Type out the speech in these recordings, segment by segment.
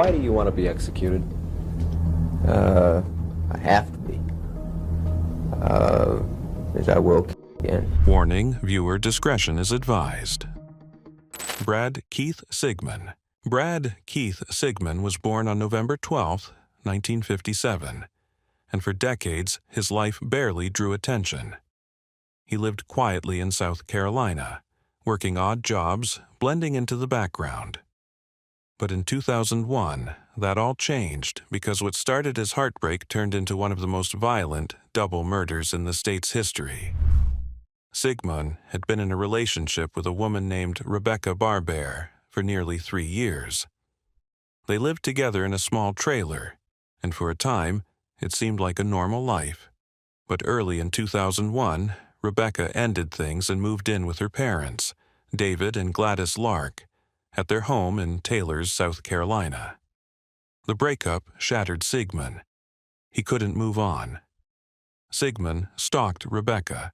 Why do you want to be executed? I have to be. As I will again. Warning, viewer discretion is advised. Brad Keith Sigmon. Brad Keith Sigmon was born on November 12, 1957, and for decades his life barely drew attention. He lived quietly in South Carolina, working odd jobs, blending into the background. But in 2001, that all changed because what started as heartbreak turned into one of the most violent double murders in the state's history. Sigmon had been in a relationship with a woman named Rebecca Barbare for nearly 3 years. They lived together in a small trailer, and for a time, it seemed like a normal life. But early in 2001, Rebecca ended things and moved in with her parents, David and Gladys Lark, at their home in Taylors, South Carolina. The breakup shattered Sigmon. He couldn't move on. Sigmon stalked Rebecca,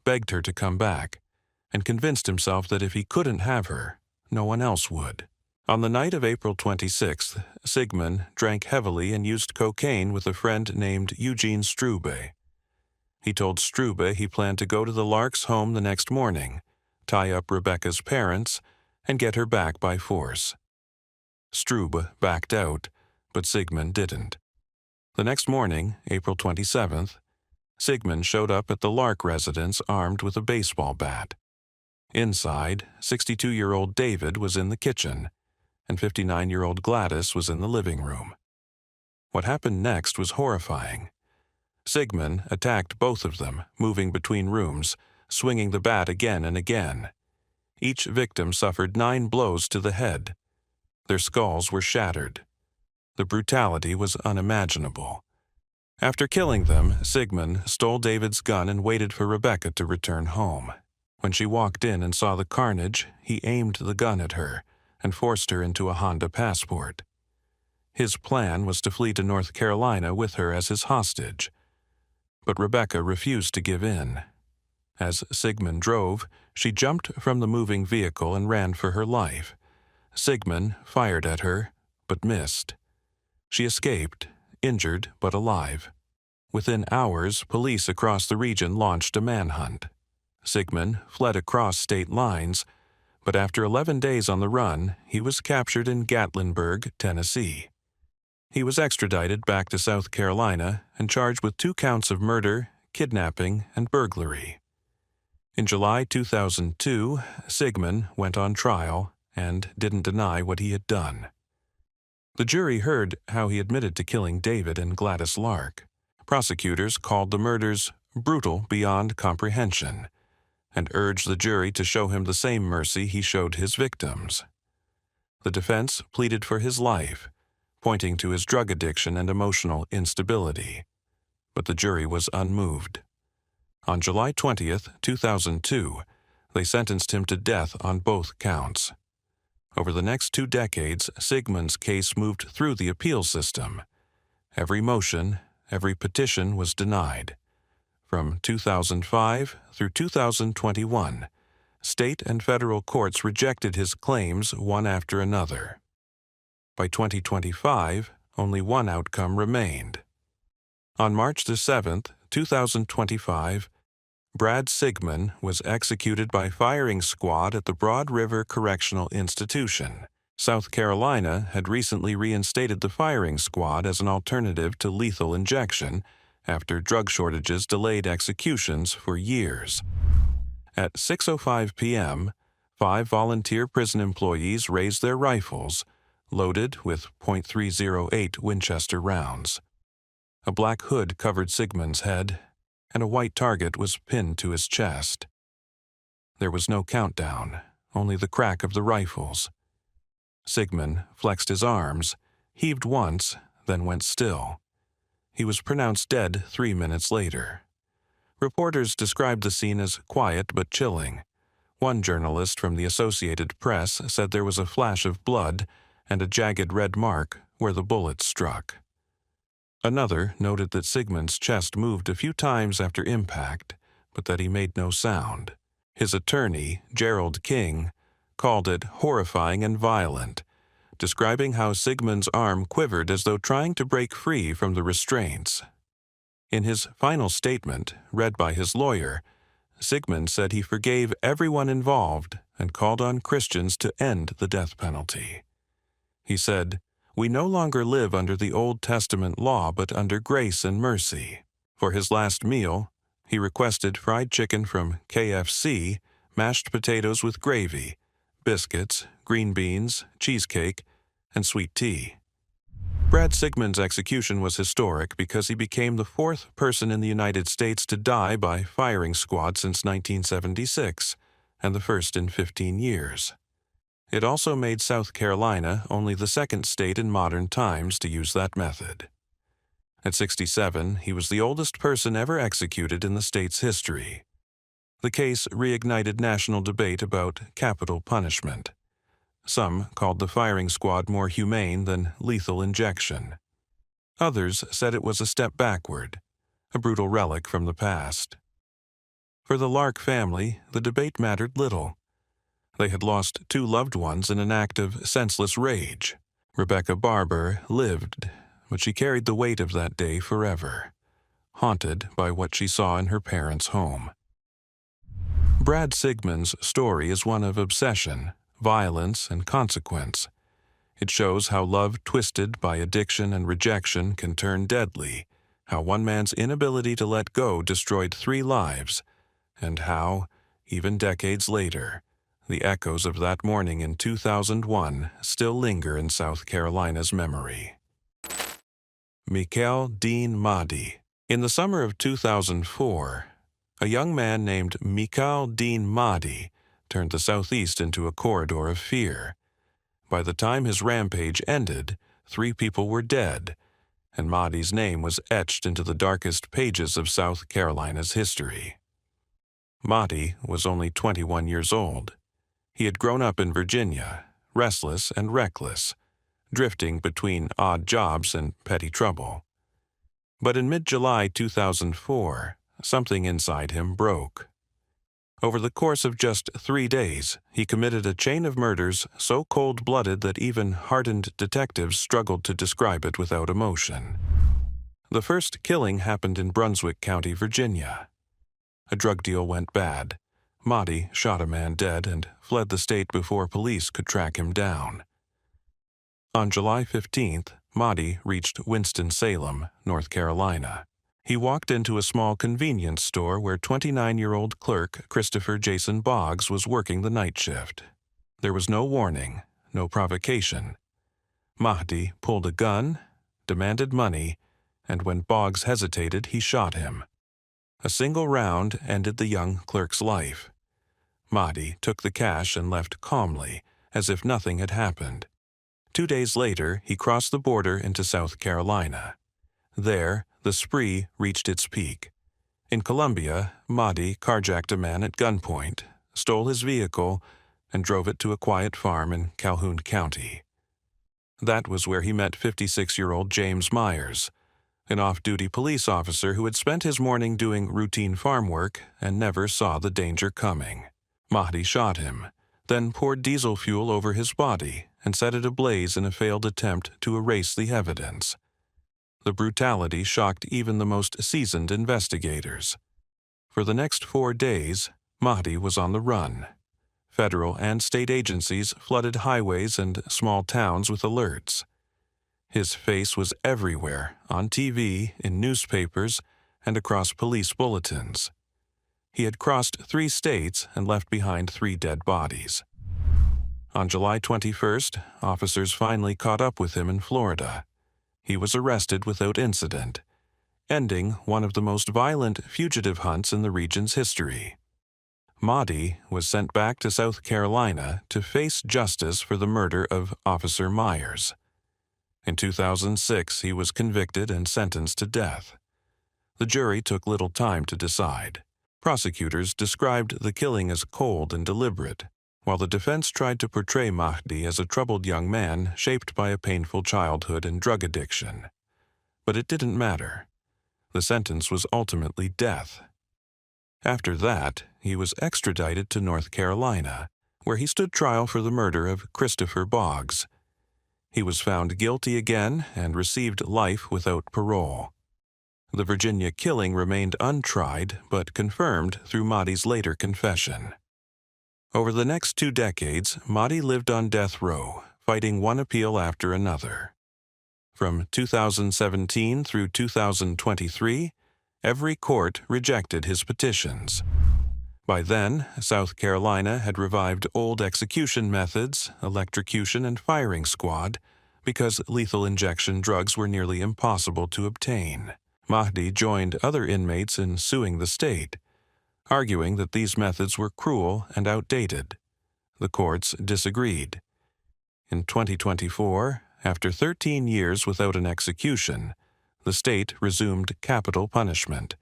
begged her to come back, and convinced himself that if he couldn't have her, no one else would. On the night of April 26th, Sigmon drank heavily and used cocaine with a friend named Eugene Strube. He told Strube he planned to go to the Larks' home the next morning, tie up Rebecca's parents, and get her back by force. Strube backed out, but Sigmon didn't. The next morning, April 27th, Sigmon showed up at the Lark residence armed with a baseball bat. Inside, 62-year-old David was in the kitchen, and 59-year-old Gladys was in the living room. What happened next was horrifying. Sigmon attacked both of them, moving between rooms, swinging the bat again and again. Each victim suffered 9 blows to the head. Their skulls were shattered. The brutality was unimaginable. After killing them, Sigmon stole David's gun and waited for Rebecca to return home. When she walked in and saw the carnage, he aimed the gun at her and forced her into a Honda Passport. His plan was to flee to North Carolina with her as his hostage. But Rebecca refused to give in. As Sigmon drove, she jumped from the moving vehicle and ran for her life. Sigmon fired at her, but missed. She escaped, injured but alive. Within hours, police across the region launched a manhunt. Sigmon fled across state lines, but after 11 days on the run, he was captured in Gatlinburg, Tennessee. He was extradited back to South Carolina and charged with 2 counts of murder, kidnapping, and burglary. In July 2002, Sigmon went on trial and didn't deny what he had done. The jury heard how he admitted to killing David and Gladys Lark. Prosecutors called the murders brutal beyond comprehension and urged the jury to show him the same mercy he showed his victims. The defense pleaded for his life, pointing to his drug addiction and emotional instability, but the jury was unmoved. On July 20, 2002, they sentenced him to death on both counts. Over the next 2 decades, Sigmon's case moved through the appeal system. Every motion, every petition was denied. From 2005 through 2021, state and federal courts rejected his claims one after another. By 2025, only one outcome remained. On March 7, 2025, Brad Sigmon was executed by firing squad at the Broad River Correctional Institution. South Carolina had recently reinstated the firing squad as an alternative to lethal injection after drug shortages delayed executions for years. At 6:05 p.m., 5 volunteer prison employees raised their rifles, loaded with .308 Winchester rounds. A black hood covered Sigmon's head, and a white target was pinned to his chest. There was no countdown, only the crack of the rifles. Sigmon flexed his arms, heaved once, then went still. He was pronounced dead 3 minutes later. Reporters described the scene as quiet but chilling. One journalist from the Associated Press said there was a flash of blood and a jagged red mark where the bullet struck. Another noted that Sigmon's chest moved a few times after impact, but that he made no sound. His attorney, Gerald King, called it horrifying and violent, describing how Sigmund's arm quivered as though trying to break free from the restraints. In his final statement, read by his lawyer, Sigmund said he forgave everyone involved and called on Christians to end the death penalty. He said, "We no longer live under the Old Testament law but under grace and mercy." For his last meal, he requested fried chicken from KFC, mashed potatoes with gravy, biscuits, green beans, cheesecake, and sweet tea. Brad Sigmund's execution was historic because he became the fourth person in the United States to die by firing squad since 1976, and the first in 15 years. It also made South Carolina only the second state in modern times to use that method. At 67, he was the oldest person ever executed in the state's history. The case reignited national debate about capital punishment. Some called the firing squad more humane than lethal injection. Others said it was a step backward, a brutal relic from the past. For the Lark family, the debate mattered little. They had lost two loved ones in an act of senseless rage. Rebecca Barber lived, but she carried the weight of that day forever, haunted by what she saw in her parents' home. Brad Sigmund's story is one of obsession, violence, and consequence. It shows how love twisted by addiction and rejection can turn deadly, how one man's inability to let go destroyed 3 lives, and how, even decades later, the echoes of that morning in 2001 still linger in South Carolina's memory. Michael Dean Mahdi. In the summer of 2004, a young man named Michael Dean Mahdi turned the Southeast into a corridor of fear. By the time his rampage ended, 3 people were dead, and Mahdi's name was etched into the darkest pages of South Carolina's history. Mahdi was only 21 years old. He had grown up in Virginia, restless and reckless, drifting between odd jobs and petty trouble. But in mid-July 2004, something inside him broke. Over the course of just 3 days, he committed a chain of murders so cold-blooded that even hardened detectives struggled to describe it without emotion. The first killing happened in Brunswick County, Virginia. A drug deal went bad. Mahdi shot a man dead and fled the state before police could track him down. On July 15th, Mahdi reached Winston-Salem, North Carolina. He walked into a small convenience store where 29-year-old clerk Christopher Jason Boggs was working the night shift. There was no warning, no provocation. Mahdi pulled a gun, demanded money, and when Boggs hesitated, he shot him. A single round ended the young clerk's life. Mahdi took the cash and left calmly, as if nothing had happened. 2 days later, he crossed the border into South Carolina. There, the spree reached its peak. In Columbia, Mahdi carjacked a man at gunpoint, stole his vehicle, and drove it to a quiet farm in Calhoun County. That was where he met 56-year-old James Myers, an off-duty police officer who had spent his morning doing routine farm work and never saw the danger coming. Mahdi shot him, then poured diesel fuel over his body and set it ablaze in a failed attempt to erase the evidence. The brutality shocked even the most seasoned investigators. For the next 4 days, Mahdi was on the run. Federal and state agencies flooded highways and small towns with alerts. His face was everywhere, on TV, in newspapers, and across police bulletins. He had crossed 3 states and left behind 3 dead bodies. On July 21st, officers finally caught up with him in Florida. He was arrested without incident, ending one of the most violent fugitive hunts in the region's history. Mahdi was sent back to South Carolina to face justice for the murder of Officer Myers. In 2006, he was convicted and sentenced to death. The jury took little time to decide. Prosecutors described the killing as cold and deliberate, while the defense tried to portray Mahdi as a troubled young man shaped by a painful childhood and drug addiction. But it didn't matter. The sentence was ultimately death. After that, he was extradited to North Carolina, where he stood trial for the murder of Christopher Boggs. He was found guilty again and received life without parole. The Virginia killing remained untried but confirmed through Mahdi's later confession. Over the next 2 decades, Mahdi lived on death row, fighting one appeal after another. From 2017 through 2023, every court rejected his petitions. By then, South Carolina had revived old execution methods, electrocution, and firing squad because lethal injection drugs were nearly impossible to obtain. Mahdi joined other inmates in suing the state, arguing that these methods were cruel and outdated. The courts disagreed. In 2024, after 13 years without an execution, the state resumed capital punishment.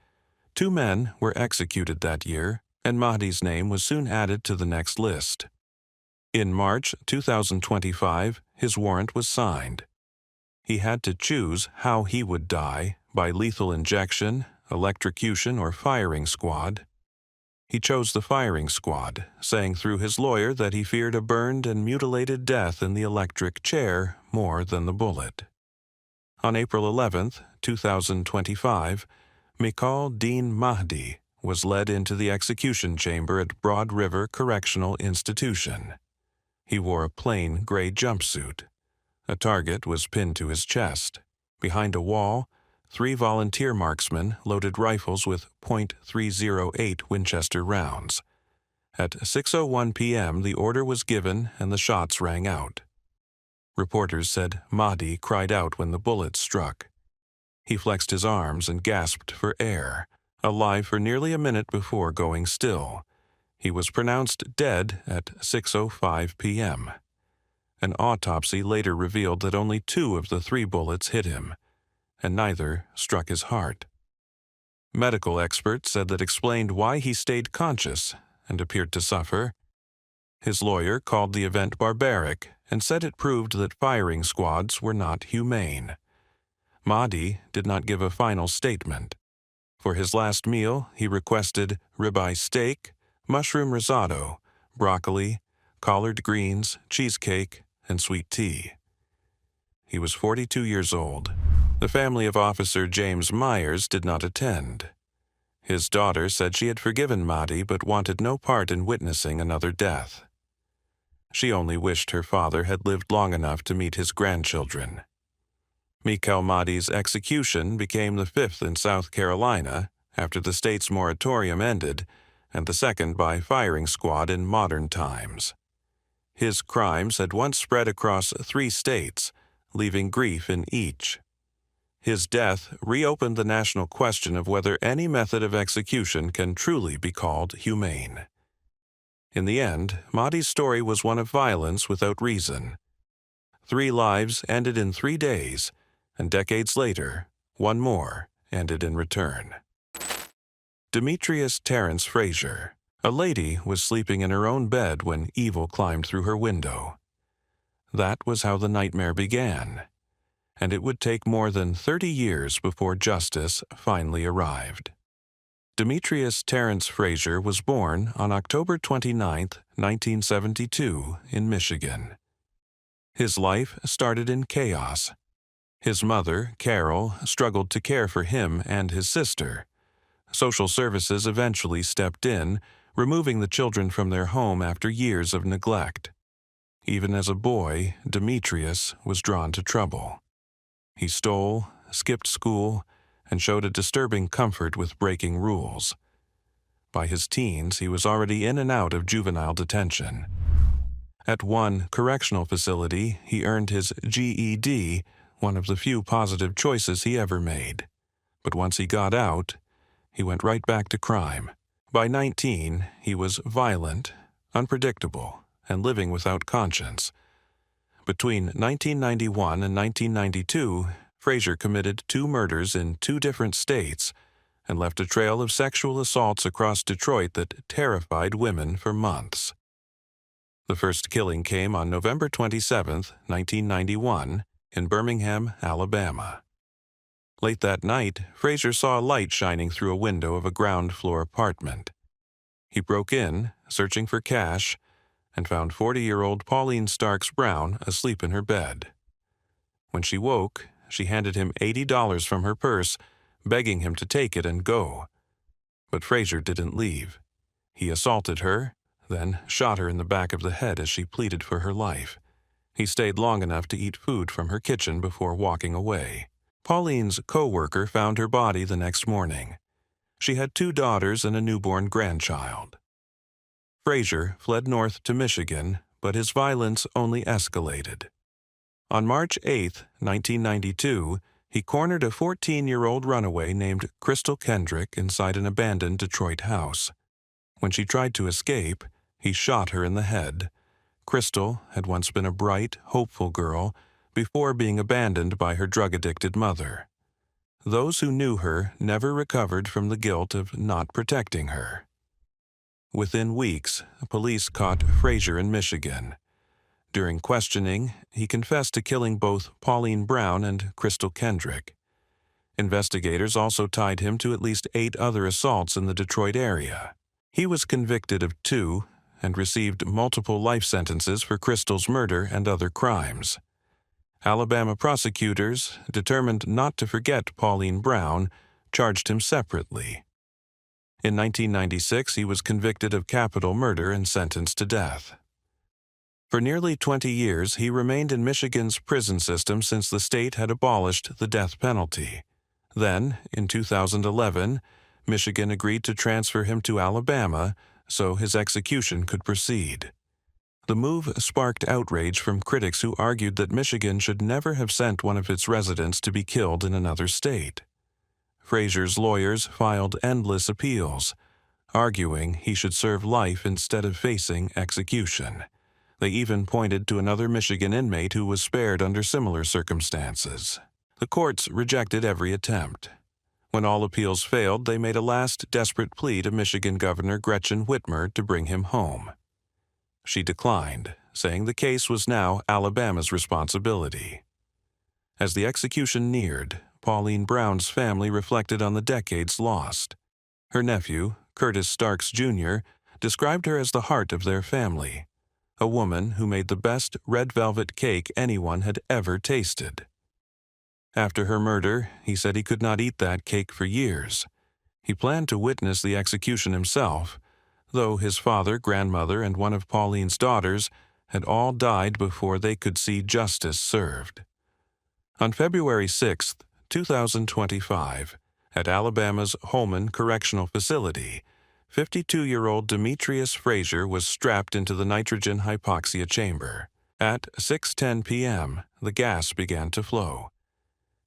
2 men were executed that year, and Mahdi's name was soon added to the next list. In March 2025, his warrant was signed. He had to choose how he would die, by lethal injection, electrocution, or firing squad. He chose the firing squad, saying through his lawyer that he feared a burned and mutilated death in the electric chair more than the bullet. On April 11, 2025, Miqal Din Mahdi was led into the execution chamber at Broad River Correctional Institution. He wore a plain gray jumpsuit. A target was pinned to his chest. Behind a wall, 3 volunteer marksmen loaded rifles with .308 Winchester rounds. At 6:01 p.m., the order was given and the shots rang out. Reporters said Mahdi cried out when the bullets struck. He flexed his arms and gasped for air, alive for nearly a minute before going still. He was pronounced dead at 6:05 p.m. An autopsy later revealed that only 2 of the 3 bullets hit him, and neither struck his heart. Medical experts said that explained why he stayed conscious and appeared to suffer. His lawyer called the event barbaric and said it proved that firing squads were not humane. Mahdi did not give a final statement. For his last meal, he requested ribeye steak, mushroom risotto, broccoli, collard greens, cheesecake, and sweet tea. He was 42 years old. The family of Officer James Myers did not attend. His daughter said she had forgiven Mahdi but wanted no part in witnessing another death. She only wished her father had lived long enough to meet his grandchildren. Miqal Mahdi's execution became the 5th in South Carolina after the state's moratorium ended, and the 2nd by firing squad in modern times. His crimes had once spread across 3 states, leaving grief in each. His death reopened the national question of whether any method of execution can truly be called humane. In the end, Mahdi's story was one of violence without reason. 3 lives ended in 3 days, and decades later, 1 more ended in return. Demetrius Terrence Frazier. A lady was sleeping in her own bed when evil climbed through her window. That was how the nightmare began, and it would take more than 30 years before justice finally arrived. Demetrius Terrence Frazier was born on October 29, 1972, in Michigan. His life started in chaos. His mother, Carol, struggled to care for him and his sister. Social services eventually stepped in, removing the children from their home after years of neglect. Even as a boy, Demetrius was drawn to trouble. He stole, skipped school, and showed a disturbing comfort with breaking rules. By his teens, he was already in and out of juvenile detention. At one correctional facility, he earned his GED, one of the few positive choices he ever made. But once he got out, he went right back to crime. By 19, he was violent, unpredictable, and living without conscience. Between 1991 and 1992, Frazier committed 2 murders in 2 different states and left a trail of sexual assaults across Detroit that terrified women for months. The first killing came on November 27, 1991, in Birmingham, Alabama. Late that night, Frazier saw a light shining through a window of a ground-floor apartment. He broke in, searching for cash, and found 40-year-old Pauline Starks Brown asleep in her bed. When she woke, she handed him $80 from her purse, begging him to take it and go. But Frazier didn't leave. He assaulted her, then shot her in the back of the head as she pleaded for her life. He stayed long enough to eat food from her kitchen before walking away. Pauline's co-worker found her body the next morning. She had 2 daughters and a newborn grandchild. Frazier fled north to Michigan, but his violence only escalated. On March 8, 1992, he cornered a 14-year-old runaway named Crystal Kendrick inside an abandoned Detroit house. When she tried to escape, he shot her in the head. Crystal had once been a bright, hopeful girl before being abandoned by her drug-addicted mother. Those who knew her never recovered from the guilt of not protecting her. Within weeks, police caught Frazier in Michigan. During questioning, he confessed to killing both Pauline Brown and Crystal Kendrick. Investigators also tied him to at least 8 other assaults in the Detroit area. He was convicted of 2 and received multiple life sentences for Crystal's murder and other crimes. Alabama prosecutors, determined not to forget Pauline Brown, charged him separately. In 1996, he was convicted of capital murder and sentenced to death. For nearly 20 years, he remained in Michigan's prison system since the state had abolished the death penalty. Then, in 2011, Michigan agreed to transfer him to Alabama so his execution could proceed. The move sparked outrage from critics who argued that Michigan should never have sent one of its residents to be killed in another state. Frazier's lawyers filed endless appeals, arguing he should serve life instead of facing execution. They even pointed to another Michigan inmate who was spared under similar circumstances. The courts rejected every attempt. When all appeals failed, they made a last desperate plea to Michigan Governor Gretchen Whitmer to bring him home. She declined, saying the case was now Alabama's responsibility. As the execution neared, Pauline Brown's family reflected on the decades lost. Her nephew, Curtis Starks Jr., described her as the heart of their family, a woman who made the best red velvet cake anyone had ever tasted. After her murder, he said he could not eat that cake for years. He planned to witness the execution himself, though his father, grandmother, and one of Pauline's daughters had all died before they could see justice served. On February 6, 2025, at Alabama's Holman Correctional Facility, 52-year-old Demetrius Frazier was strapped into the nitrogen hypoxia chamber. At 6:10 p.m., the gas began to flow.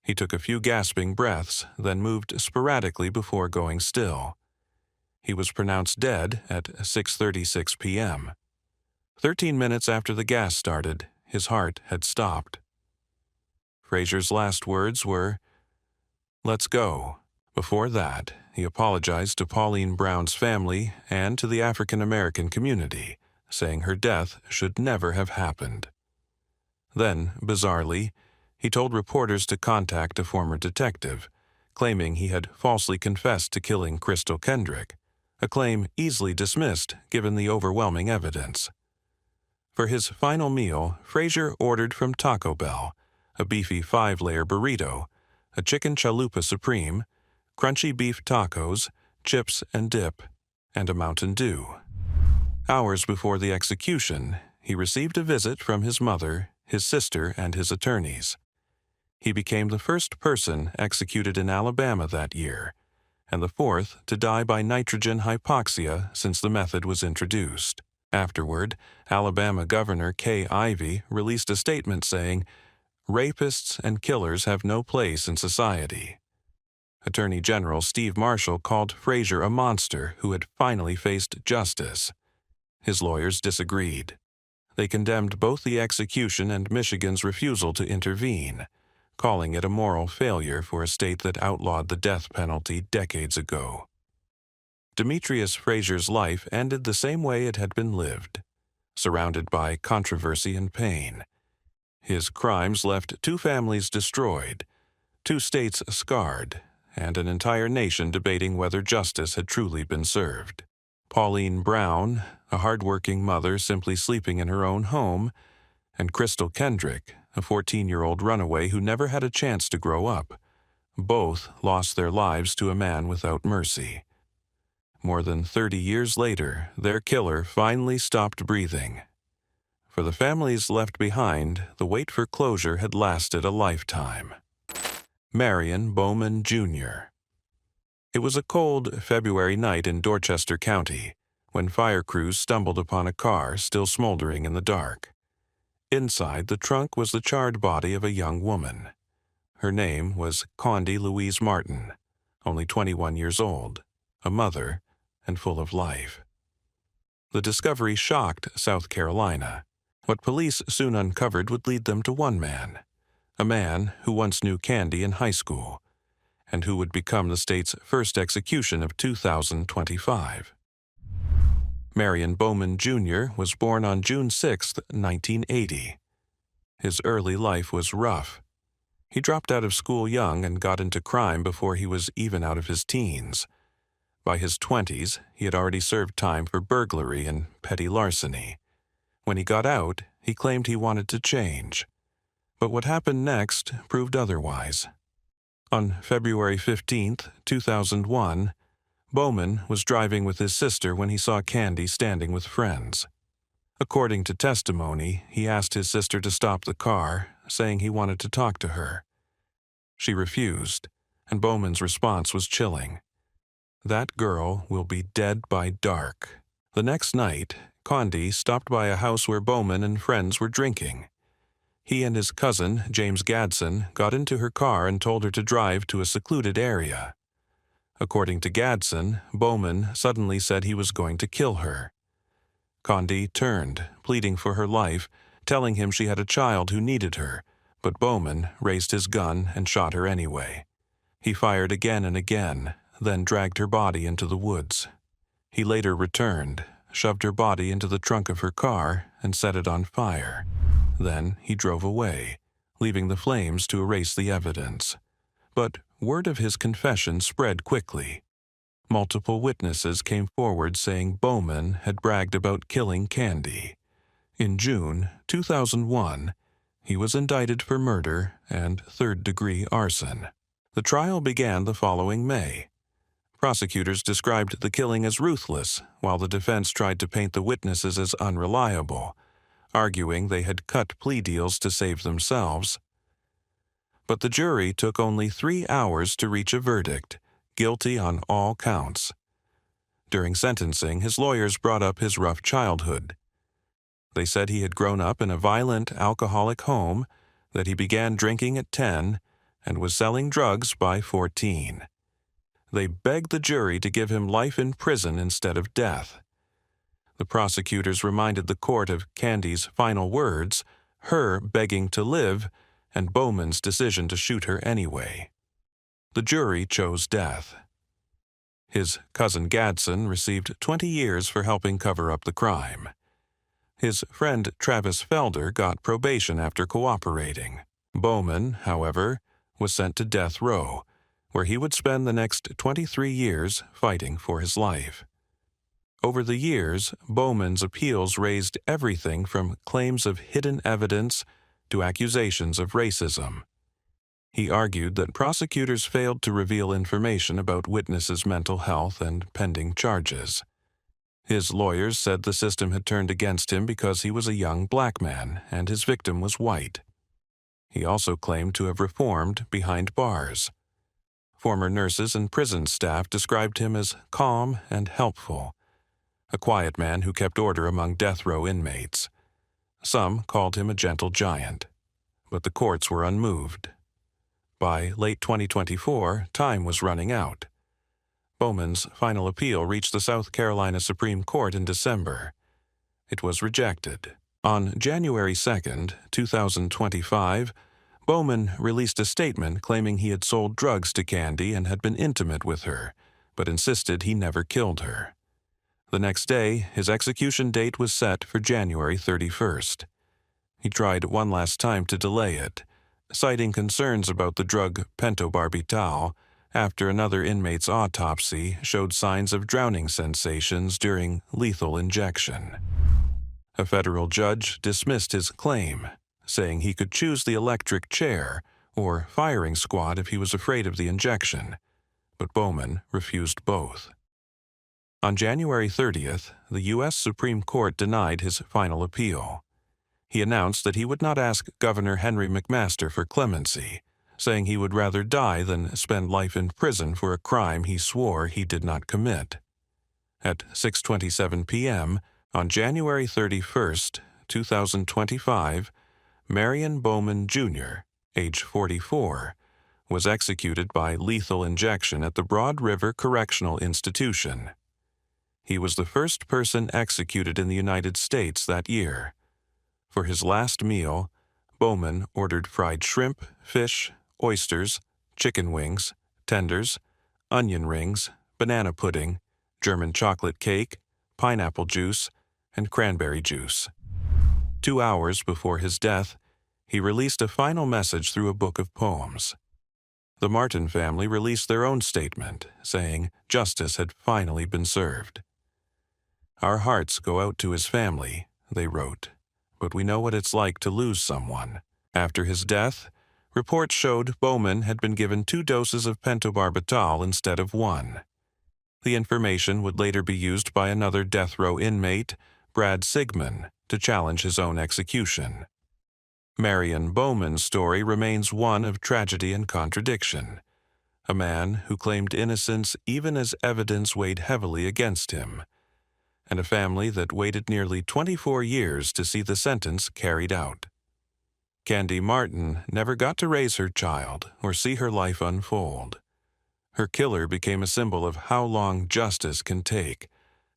He took a few gasping breaths, then moved sporadically before going still. He was pronounced dead at 6:36 p.m. 13 minutes after the gas started, his heart had stopped. Frazier's last words were, "Let's go." Before that, he apologized to Pauline Brown's family and to the African American community, saying her death should never have happened. Then, bizarrely, he told reporters to contact a former detective, claiming he had falsely confessed to killing Crystal Kendrick, a claim easily dismissed given the overwhelming evidence. For his final meal, Frazier ordered from Taco Bell a beefy 5-layer burrito, a chicken chalupa supreme, crunchy beef tacos, chips and dip, and a Mountain Dew. Hours before the execution, he received a visit from his mother, his sister, and his attorneys. He became the first person executed in Alabama that year, and the 4th to die by nitrogen hypoxia since the method was introduced. Afterward, Alabama Governor Kay Ivey released a statement saying, "Rapists and killers have no place in society." Attorney General Steve Marshall called Frazier a monster who had finally faced justice. His lawyers disagreed. They condemned both the execution and Michigan's refusal to intervene, calling it a moral failure for a state that outlawed the death penalty decades ago. Demetrius Frazier's life ended the same way it had been lived, surrounded by controversy and pain. His crimes left 2 families destroyed, 2 states scarred, and an entire nation debating whether justice had truly been served. Pauline Brown, a hardworking mother simply sleeping in her own home, and Crystal Kendrick, a 14-year-old runaway who never had a chance to grow up. Both lost their lives to a man without mercy. More than 30 years later, their killer finally stopped breathing. For the families left behind, the wait for closure had lasted a lifetime. Marion Bowman, Jr. It was a cold February night in Dorchester County when fire crews stumbled upon a car still smoldering in the dark. Inside the trunk was the charred body of a young woman. Her name was Condi Louise Martin, only 21 years old, a mother, and full of life. The discovery shocked South Carolina. What police soon uncovered would lead them to one man, a man who once knew Candy in high school, and who would become the state's first execution of 2025. Marion Bowman, Jr. was born on June 6, 1980. His early life was rough. He dropped out of school young and got into crime before he was even out of his teens. By his 20s, he had already served time for burglary and petty larceny. When he got out, he claimed he wanted to change. But what happened next proved otherwise. On February 15, 2001, Bowman was driving with his sister when he saw Candy standing with friends. According to testimony, he asked his sister to stop the car, saying he wanted to talk to her. She refused, and Bowman's response was chilling. "That girl will be dead by dark." The next night, Condi stopped by a house where Bowman and friends were drinking. He and his cousin, James Gadsden, got into her car and told her to drive to a secluded area. According to Gadsden, Bowman suddenly said he was going to kill her. Condi turned, pleading for her life, telling him she had a child who needed her, but Bowman raised his gun and shot her anyway. He fired again and again, then dragged her body into the woods. He later returned, shoved her body into the trunk of her car, and set it on fire. Then he drove away, leaving the flames to erase the evidence. But word of his confession spread quickly. Multiple witnesses came forward saying Bowman had bragged about killing Candy. In June 2001, he was indicted for murder and third-degree arson. The trial began the following May. Prosecutors described the killing as ruthless, while the defense tried to paint the witnesses as unreliable, arguing they had cut plea deals to save themselves. But the jury took only 3 hours to reach a verdict, guilty on all counts. During sentencing, his lawyers brought up his rough childhood. They said he had grown up in a violent, alcoholic home, that he began drinking at 10 and was selling drugs by 14. They begged the jury to give him life in prison instead of death. The prosecutors reminded the court of Candy's final words, her begging to live, and Bowman's decision to shoot her anyway. The jury chose death. His cousin Gadsden received 20 years for helping cover up the crime. His friend Travis Felder got probation after cooperating. Bowman, however, was sent to death row, where he would spend the next 23 years fighting for his life. Over the years, Bowman's appeals raised everything from claims of hidden evidence to accusations of racism. He argued that prosecutors failed to reveal information about witnesses' mental health and pending charges. His lawyers said the system had turned against him because he was a young black man and his victim was white. He also claimed to have reformed behind bars. Former nurses and prison staff described him as calm and helpful, a quiet man who kept order among death row inmates. Some called him a gentle giant, but the courts were unmoved. By late 2024, time was running out. Bowman's final appeal reached the South Carolina Supreme Court in December. It was rejected. On January 2, 2025, Bowman released a statement claiming he had sold drugs to Candy and had been intimate with her, but insisted he never killed her. The next day, his execution date was set for January 31st. He tried one last time to delay it, citing concerns about the drug pentobarbital after another inmate's autopsy showed signs of drowning sensations during lethal injection. A federal judge dismissed his claim, saying he could choose the electric chair or firing squad if he was afraid of the injection, but Bowman refused both. On January 30th, the U.S. Supreme Court denied his final appeal. He announced that he would not ask Governor Henry McMaster for clemency, saying he would rather die than spend life in prison for a crime he swore he did not commit. At 6:27 p.m. on January 31st, 2025, Marion Bowman, Jr., age 44, was executed by lethal injection at the Broad River Correctional Institution. He was the first person executed in the United States that year. For his last meal, Bowman ordered fried shrimp, fish, oysters, chicken wings, tenders, onion rings, banana pudding, German chocolate cake, pineapple juice, and cranberry juice. 2 hours before his death, he released a final message through a book of poems. The Martin family released their own statement, saying justice had finally been served. "Our hearts go out to his family," they wrote, "but we know what it's like to lose someone." After his death, reports showed Bowman had been given 2 doses of pentobarbital instead of 1. The information would later be used by another death row inmate, Brad Sigmon, to challenge his own execution. Marion Bowman's story remains one of tragedy and contradiction. A man who claimed innocence even as evidence weighed heavily against him, and a family that waited nearly 24 years to see the sentence carried out. Candy Martin never got to raise her child or see her life unfold. Her killer became a symbol of how long justice can take,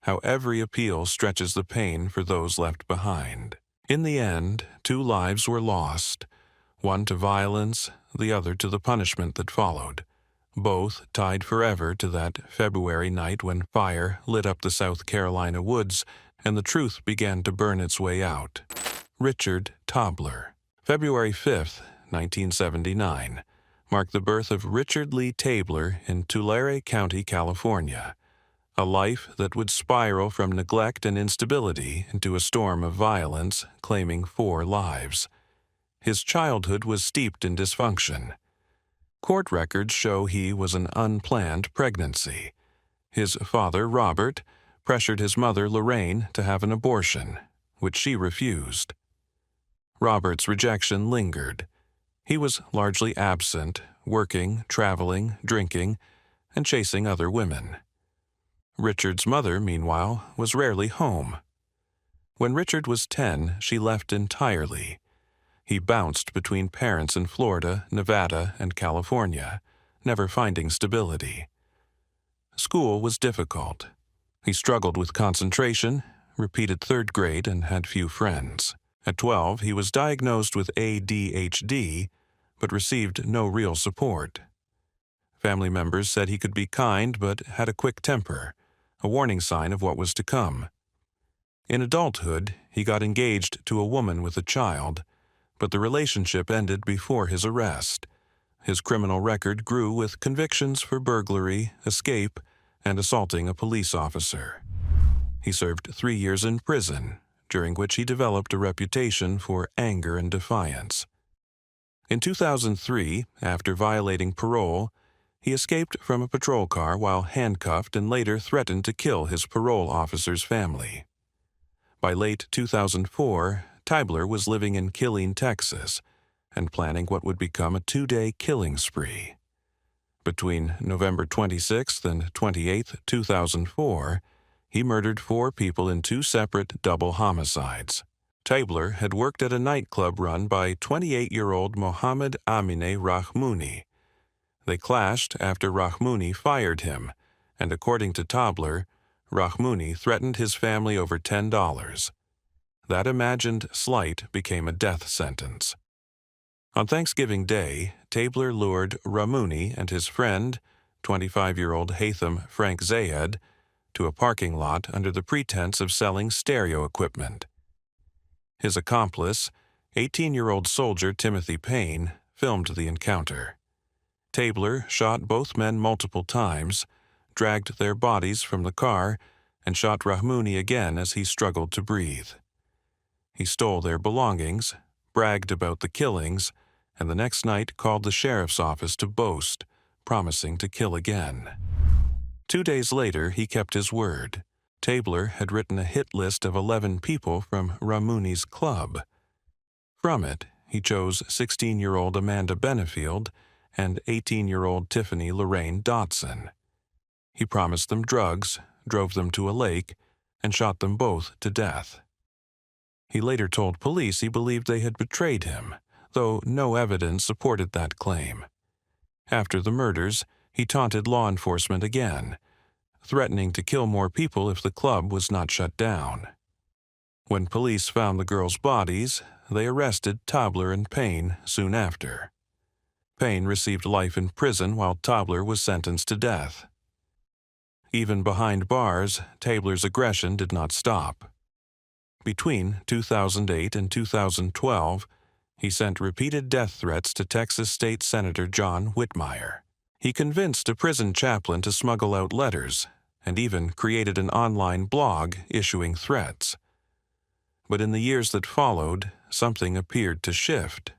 how every appeal stretches the pain for those left behind. In the end, 2 lives were lost, one to violence, the other to the punishment that followed, both tied forever to that February night when fire lit up the South Carolina woods and the truth began to burn its way out. Richard Tobler. February 5, 1979, marked the birth of Richard Lee Tabler in Tulare County, California, a life that would spiral from neglect and instability into a storm of violence, claiming 4 lives. His childhood was steeped in dysfunction. Court records show he was an unplanned pregnancy. His father, Robert, pressured his mother, Lorraine, to have an abortion, which she refused. Robert's rejection lingered. He was largely absent, working, traveling, drinking, and chasing other women. Richard's mother, meanwhile, was rarely home. When Richard was 10, she left entirely. He bounced between parents in Florida, Nevada, and California, never finding stability. School was difficult. He struggled with concentration, repeated 3rd grade, and had few friends. At 12, he was diagnosed with ADHD, but received no real support. Family members said he could be kind but had a quick temper, a warning sign of what was to come. In adulthood, he got engaged to a woman with a child, but the relationship ended before his arrest. His criminal record grew with convictions for burglary, escape, and assaulting a police officer. He served 3 years in prison, during which he developed a reputation for anger and defiance. In 2003, after violating parole, he escaped from a patrol car while handcuffed and later threatened to kill his parole officer's family. By late 2004, Tobler was living in Killeen, Texas, and planning what would become a 2-day killing spree. Between November 26th and 28th, 2004, he murdered 4 people in 2 separate double homicides. Tobler had worked at a nightclub run by 28-year-old Mohammed Amineh Rahmouni. They clashed after Rahmouni fired him, and according to Tobler, Rahmouni threatened his family over $10. That imagined slight became a death sentence. On Thanksgiving Day, Tobler lured Rahmouni and his friend, 25-year-old Haitham Frank Zayed, to a parking lot under the pretense of selling stereo equipment. His accomplice, 18-year-old soldier Timothy Payne, filmed the encounter. Tobler shot both men multiple times, dragged their bodies from the car, and shot Rahmouni again as he struggled to breathe. He stole their belongings, bragged about the killings, and the next night called the sheriff's office to boast, promising to kill again. 2 days later, he kept his word. Tabler had written a hit list of 11 people from Ramuni's club. From it, he chose 16-year-old Amanda Benefield and 18-year-old Tiffany Lorraine Dotson. He promised them drugs, drove them to a lake, and shot them both to death. He later told police he believed they had betrayed him, though no evidence supported that claim. After the murders, he taunted law enforcement again, threatening to kill more people if the club was not shut down. When police found the girls' bodies, they arrested Tabler and Payne soon after. Payne received life in prison while Tabler was sentenced to death. Even behind bars, Tabler's aggression did not stop. Between 2008 and 2012, he sent repeated death threats to Texas State Senator John Whitmire. He convinced a prison chaplain to smuggle out letters and even created an online blog issuing threats. But in the years that followed, something appeared to shift.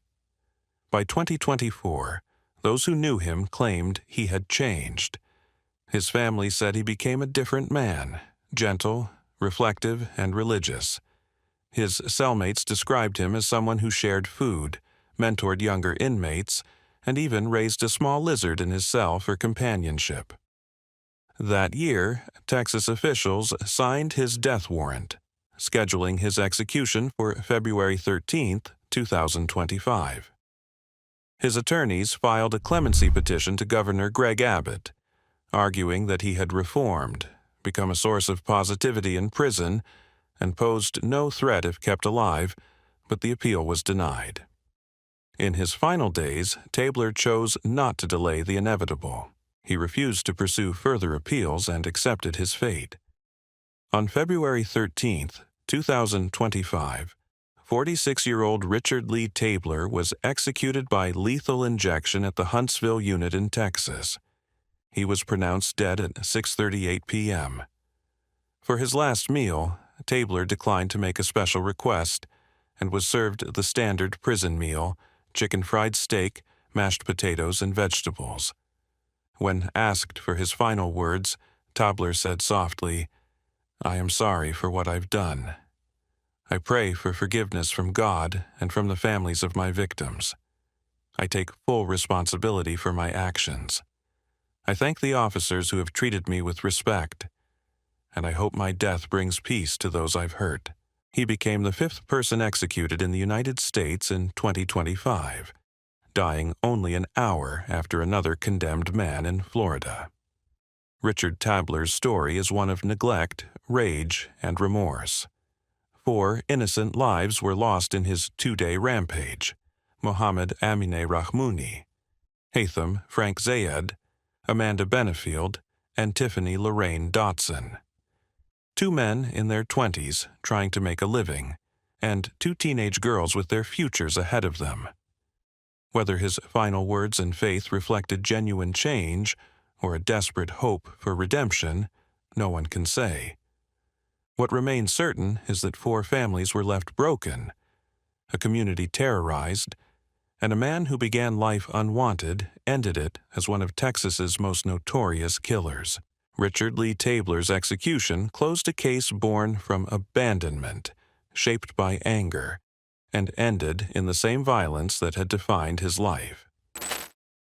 By 2024, those who knew him claimed he had changed. His family said he became a different man, gentle, reflective, and religious. His cellmates described him as someone who shared food, mentored younger inmates, and even raised a small lizard in his cell for companionship. That year, Texas officials signed his death warrant, scheduling his execution for February 13, 2025. His attorneys filed a clemency petition to Governor Greg Abbott, arguing that he had reformed, become a source of positivity in prison, and posed no threat if kept alive, but the appeal was denied. In his final days, Tabler chose not to delay the inevitable. He refused to pursue further appeals and accepted his fate. On February 13, 2025, 46-year-old Richard Lee Tabler was executed by lethal injection at the Huntsville unit in Texas. He was pronounced dead at 6:38 p.m. For his last meal, Tabler declined to make a special request and was served the standard prison meal, chicken fried steak, mashed potatoes, and vegetables. When asked for his final words, Tabler said softly, "I am sorry for what I've done. I pray for forgiveness from God and from the families of my victims. I take full responsibility for my actions. I thank the officers who have treated me with respect, and I hope my death brings peace to those I've hurt." He became the 5th person executed in the United States in 2025, dying only an hour after another condemned man in Florida. Richard Tabler's story is one of neglect, rage, and remorse. 4 innocent lives were lost in his 2-day rampage: Mohammed Amineh Rahmouni, Haitham Frank Zayed, Amanda Benefield, and Tiffany Lorraine Dotson. 2 men in their 20s trying to make a living, and 2 teenage girls with their futures ahead of them. Whether his final words and faith reflected genuine change or a desperate hope for redemption, no one can say. What remains certain is that 4 families were left broken, a community terrorized, and a man who began life unwanted ended it as one of Texas's most notorious killers. Richard Lee Tabler's execution closed a case born from abandonment, shaped by anger, and ended in the same violence that had defined his life.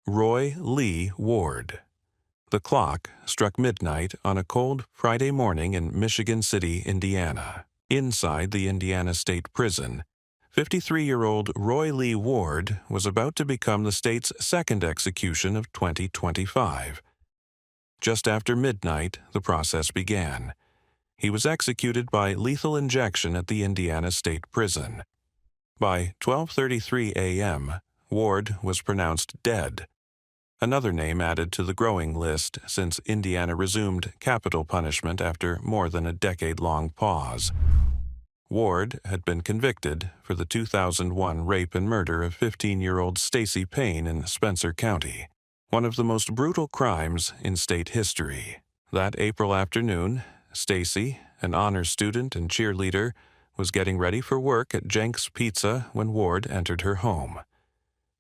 Roy Lee Ward. The clock struck midnight on a cold Friday morning in Michigan City, Indiana. Inside the Indiana State Prison, 53-year-old Roy Lee Ward was about to become the state's 2nd execution of 2025. Just after midnight, the process began. He was executed by lethal injection at the Indiana State Prison. By 12:33 a.m., Ward was pronounced dead, another name added to the growing list since Indiana resumed capital punishment after more than a decade-long pause. Ward had been convicted for the 2001 rape and murder of 15-year-old Stacy Payne in Spencer County, one of the most brutal crimes in state history. That April afternoon, Stacy, an honors student and cheerleader, was getting ready for work at Jenks Pizza when Ward entered her home.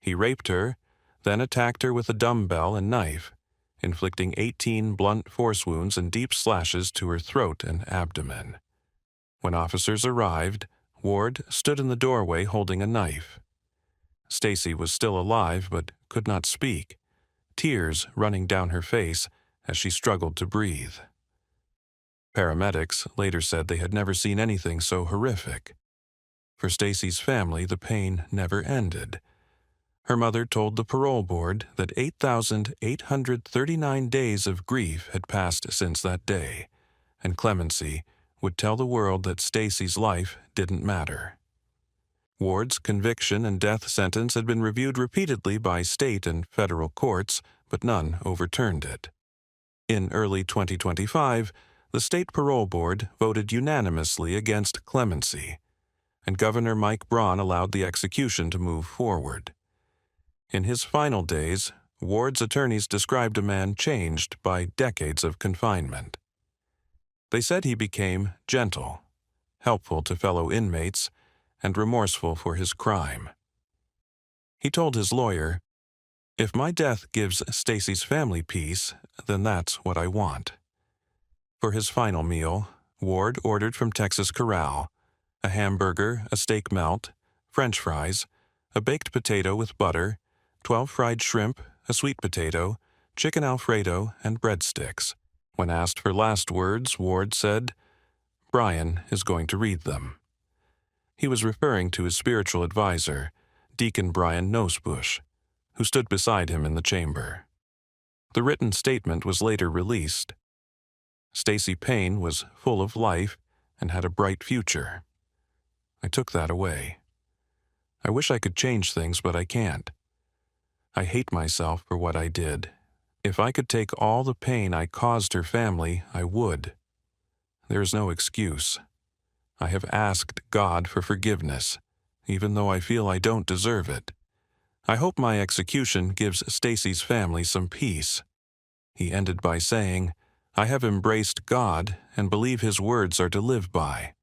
He raped her, then attacked her with a dumbbell and knife, inflicting 18 blunt force wounds and deep slashes to her throat and abdomen. When officers arrived, Ward stood in the doorway holding a knife. Stacy was still alive but could not speak, tears running down her face as she struggled to breathe. Paramedics later said they had never seen anything so horrific. For Stacy's family, the pain never ended. Her mother told the parole board that 8,839 days of grief had passed since that day, and clemency would tell the world that Stacy's life didn't matter. Ward's conviction and death sentence had been reviewed repeatedly by state and federal courts, but none overturned it. In early 2025, the state parole board voted unanimously against clemency, and Governor Mike Braun allowed the execution to move forward. In his final days, Ward's attorneys described a man changed by decades of confinement. They said he became gentle, helpful to fellow inmates, and remorseful for his crime. He told his lawyer, "If my death gives Stacy's family peace, then that's what I want." For his final meal, Ward ordered from Texas Corral a hamburger, a steak melt, French fries, a baked potato with butter, 12 fried shrimp, a sweet potato, chicken Alfredo, and breadsticks. When asked for last words, Ward said, "Brian is going to read them." He was referring to his spiritual advisor, Deacon Brian Nosebush, who stood beside him in the chamber. The written statement was later released. Stacy Payne was full of life and had a bright future. I took that away. I wish I could change things, but I can't. I hate myself for what I did. If I could take all the pain I caused her family, I would. There is no excuse. I have asked God for forgiveness, even though I feel I don't deserve it. I hope my execution gives Stacy's family some peace. He ended by saying, "I have embraced God and believe His words are to live by.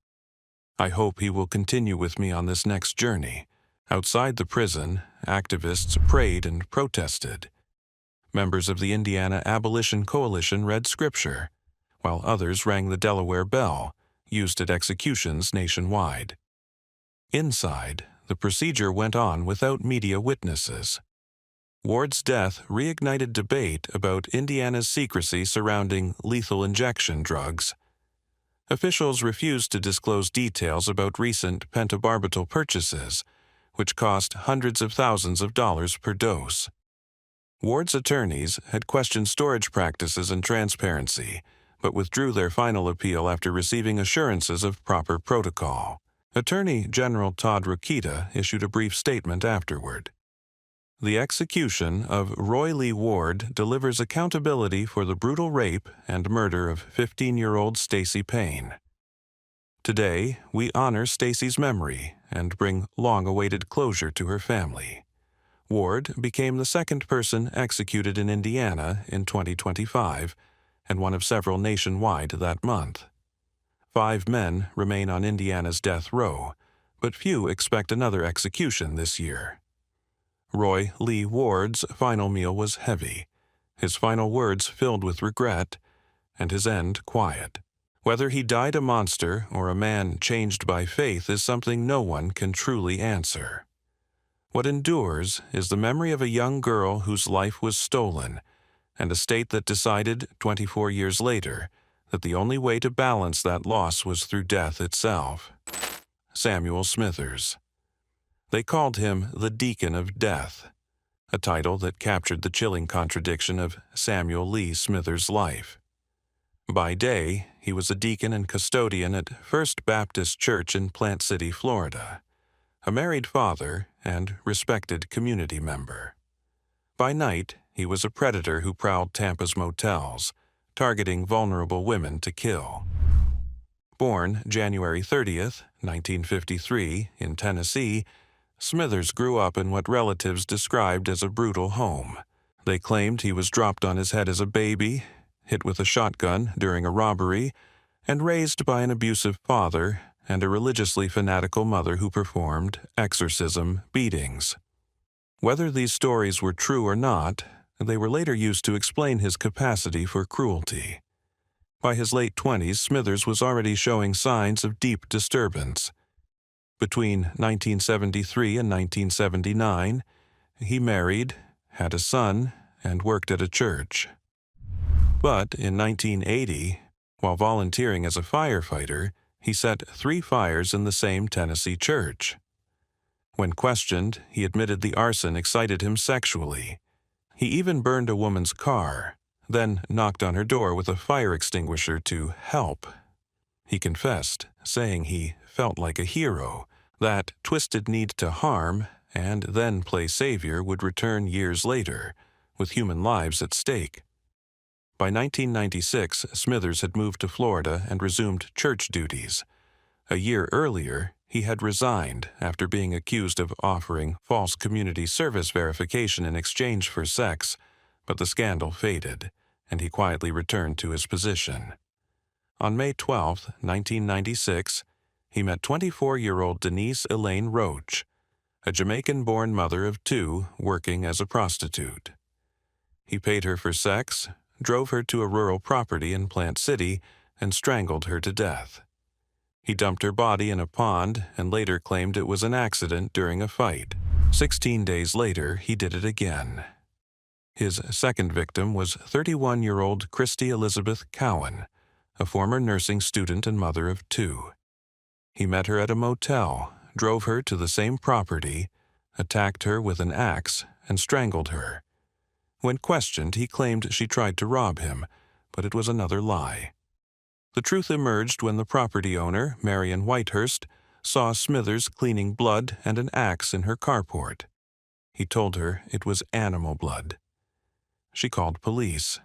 I hope He will continue with me on this next journey." Outside the prison, activists prayed and protested. Members of the Indiana Abolition Coalition read scripture, while others rang the Delaware bell, used at executions nationwide. Inside, the procedure went on without media witnesses. Ward's death reignited debate about Indiana's secrecy surrounding lethal injection drugs. Officials refused to disclose details about recent pentobarbital purchases, which cost hundreds of thousands of dollars per dose. Ward's attorneys had questioned storage practices and transparency, but withdrew their final appeal after receiving assurances of proper protocol. Attorney General Todd Rokita issued a brief statement afterward. The execution of Roy Lee Ward delivers accountability for the brutal rape and murder of 15-year-old Stacy Payne. Today, we honor Stacy's memory and bring long-awaited closure to her family. Ward became the second person executed in Indiana in 2025 and one of several nationwide that month. 5 men remain on Indiana's death row, but few expect another execution this year. Roy Lee Ward's final meal was heavy, his final words filled with regret, and his end quiet. Whether he died a monster or a man changed by faith is something no one can truly answer. What endures is the memory of a young girl whose life was stolen, and a state that decided 24 years later that the only way to balance that loss was through death itself. Samuel Smithers. They called him the Deacon of Death, a title that captured the chilling contradiction of Samuel Lee Smithers' life. By day, he was a deacon and custodian at First Baptist Church in Plant City, Florida, a married father and respected community member. By night, he was a predator who prowled Tampa's motels, targeting vulnerable women to kill. Born January 30th, 1953, in Tennessee, Smithers grew up in what relatives described as a brutal home. They claimed he was dropped on his head as a baby, hit with a shotgun during a robbery, and raised by an abusive father and a religiously fanatical mother who performed exorcism beatings. Whether these stories were true or not, they were later used to explain his capacity for cruelty. By his late 20s, Smithers was already showing signs of deep disturbance. Between 1973 and 1979, he married, had a son, and worked at a church. But in 1980, while volunteering as a firefighter, he set 3 fires in the same Tennessee church. When questioned, he admitted the arson excited him sexually. He even burned a woman's car, then knocked on her door with a fire extinguisher to help. He confessed, saying he felt like a hero, that twisted need to harm and then play savior would return years later, with human lives at stake. By 1996, Smithers had moved to Florida and resumed church duties. A year earlier, he had resigned after being accused of offering false community service verification in exchange for sex, but the scandal faded, and he quietly returned to his position. On May 12, 1996, he met 24-year-old Denise Elaine Roach, a Jamaican-born mother of 2 working as a prostitute. He paid her for sex, drove her to a rural property in Plant City, and strangled her to death. He dumped her body in a pond and later claimed it was an accident during a fight. 16 days later, he did it again. His second victim was 31-year-old Christy Elizabeth Cowan, a former nursing student and mother of 2. He met her at a motel, drove her to the same property, attacked her with an axe, and strangled her. When questioned, he claimed she tried to rob him, but it was another lie. The truth emerged when the property owner, Marion Whitehurst, saw Smithers cleaning blood and an axe in her carport. He told her it was animal blood. She called police.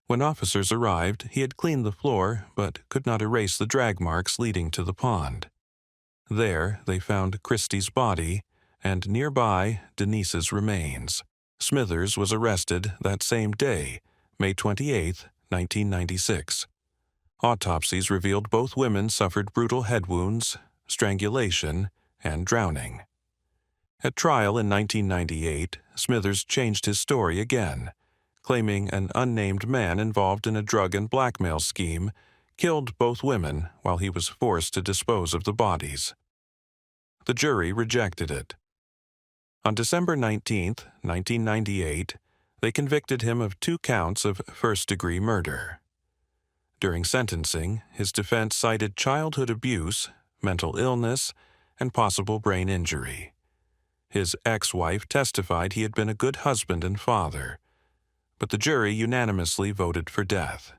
When officers arrived, he had cleaned the floor but could not erase the drag marks leading to the pond. There, they found Christie's body and nearby Denise's remains. Smithers was arrested that same day, May 28, 1996. Autopsies revealed both women suffered brutal head wounds, strangulation, and drowning. At trial in 1998, Smithers changed his story again, claiming an unnamed man involved in a drug and blackmail scheme killed both women while he was forced to dispose of the bodies. The jury rejected it. On December 19, 1998, they convicted him of 2 counts of first-degree murder. During sentencing, his defense cited childhood abuse, mental illness, and possible brain injury. His ex-wife testified he had been a good husband and father, but the jury unanimously voted for death.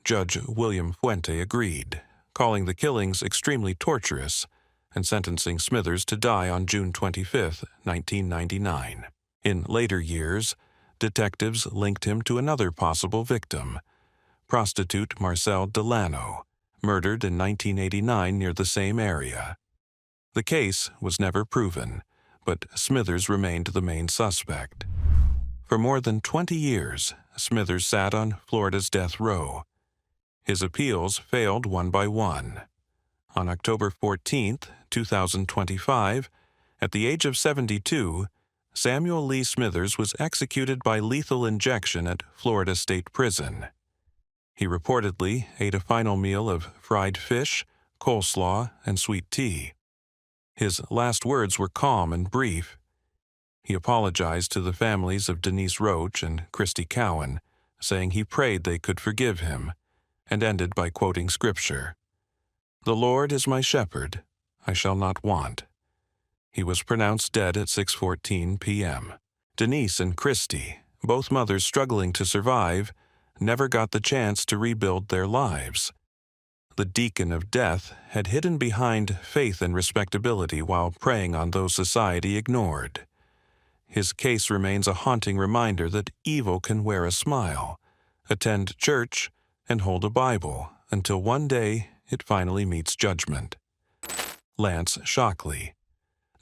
Judge William Fuente agreed, calling the killings extremely torturous and sentencing Smithers to die on June 25, 1999. In later years, detectives linked him to another possible victim, prostitute Marcelle Delano, murdered in 1989 near the same area. The case was never proven, but Smithers remained the main suspect. For more than 20 years, Smithers sat on Florida's death row. His appeals failed one by one. On October 14, 2025, at the age of 72, Samuel Lee Smithers was executed by lethal injection at Florida State Prison. He reportedly ate a final meal of fried fish, coleslaw, and sweet tea. His last words were calm and brief. He apologized to the families of Denise Roach and Christy Cowan, saying he prayed they could forgive him, and ended by quoting scripture, "The Lord is my shepherd, I shall not want." He was pronounced dead at 6:14 p.m. Denise and Christy, both mothers struggling to survive, never got the chance to rebuild their lives. The deacon of death had hidden behind faith and respectability while preying on those society ignored. His case remains a haunting reminder that evil can wear a smile, attend church, and hold a Bible until one day it finally meets judgment. Lance Shockley,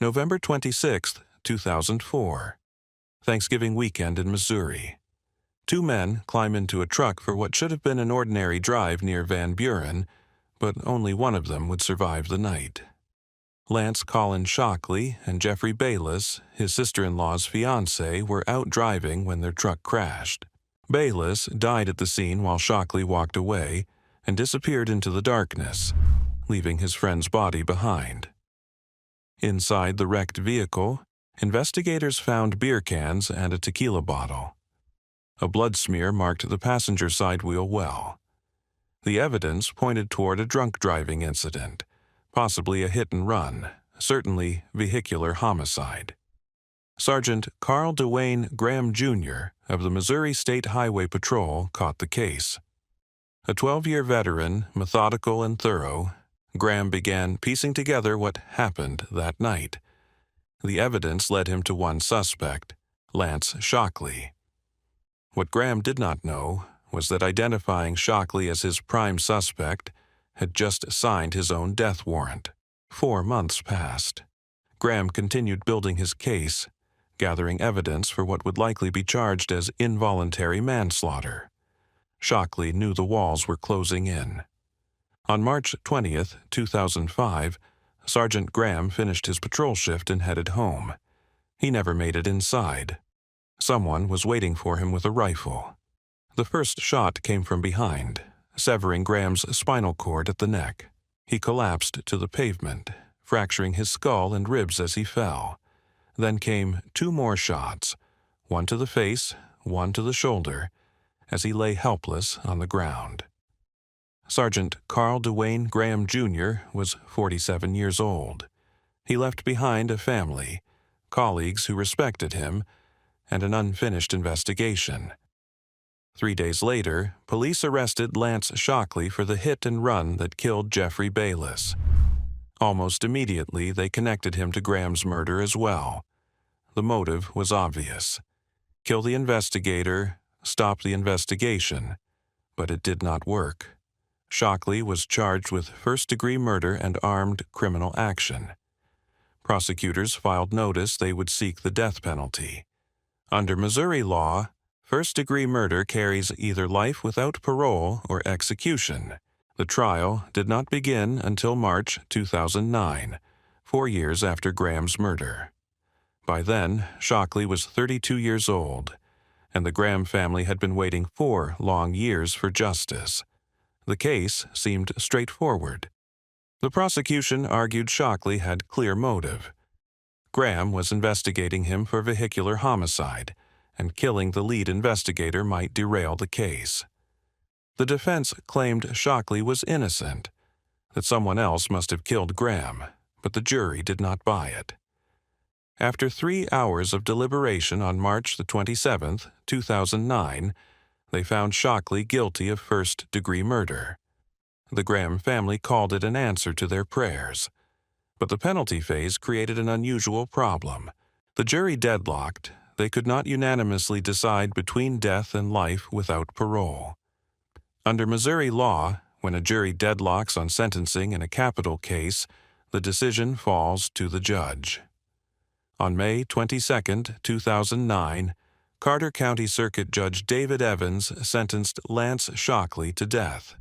November 26, 2004. Thanksgiving weekend in Missouri. 2 men climb into a truck for what should have been an ordinary drive near Van Buren, but only one of them would survive the night. Lance Colin Shockley and Jeffrey Bayless, his sister-in-law's fiancé, were out driving when their truck crashed. Bayless died at the scene while Shockley walked away and disappeared into the darkness, leaving his friend's body behind. Inside the wrecked vehicle, investigators found beer cans and a tequila bottle. A blood smear marked the passenger side wheel well. The evidence pointed toward a drunk driving incident, possibly a hit and run, certainly vehicular homicide. Sergeant Carl Dwayne Graham, Jr. of the Missouri State Highway Patrol caught the case. A 12-year veteran, methodical and thorough, Graham began piecing together what happened that night. The evidence led him to one suspect, Lance Shockley. What Graham did not know was that identifying Shockley as his prime suspect had just signed his own death warrant. 4 months passed. Graham continued building his case, gathering evidence for what would likely be charged as involuntary manslaughter. Shockley knew the walls were closing in. On March 20, 2005, Sergeant Graham finished his patrol shift and headed home. He never made it inside. Someone was waiting for him with a rifle. The first shot came from behind, severing Graham's spinal cord at the neck. He collapsed to the pavement, fracturing his skull and ribs as he fell. Then came 2 more shots, one to the face, one to the shoulder, as he lay helpless on the ground. Sergeant Carl Dwayne Graham, Jr. was 47 years old. He left behind a family, colleagues who respected him, and an unfinished investigation. 3 days later, police arrested Lance Shockley for the hit and run that killed Jeffrey Bayless. Almost immediately, they connected him to Graham's murder as well. The motive was obvious: kill the investigator, stop the investigation. But it did not work. Shockley was charged with first-degree murder and armed criminal action. Prosecutors filed notice they would seek the death penalty. Under Missouri law, first-degree murder carries either life without parole or execution. The trial did not begin until March 2009, 4 years after Graham's murder. By then, Shockley was 32 years old, and the Graham family had been waiting 4 long years for justice. The case seemed straightforward. The prosecution argued Shockley had clear motive. Graham was investigating him for vehicular homicide, and killing the lead investigator might derail the case. The defense claimed Shockley was innocent, that someone else must have killed Graham, but the jury did not buy it. After 3 hours of deliberation on March 27, 2009, they found Shockley guilty of first-degree murder. The Graham family called it an answer to their prayers. But the penalty phase created an unusual problem. The jury deadlocked. They could not unanimously decide between death and life without parole. Under Missouri law, when a jury deadlocks on sentencing in a capital case, the decision falls to the judge. On May 22, 2009, Carter County Circuit Judge David Evans sentenced Lance Shockley to death.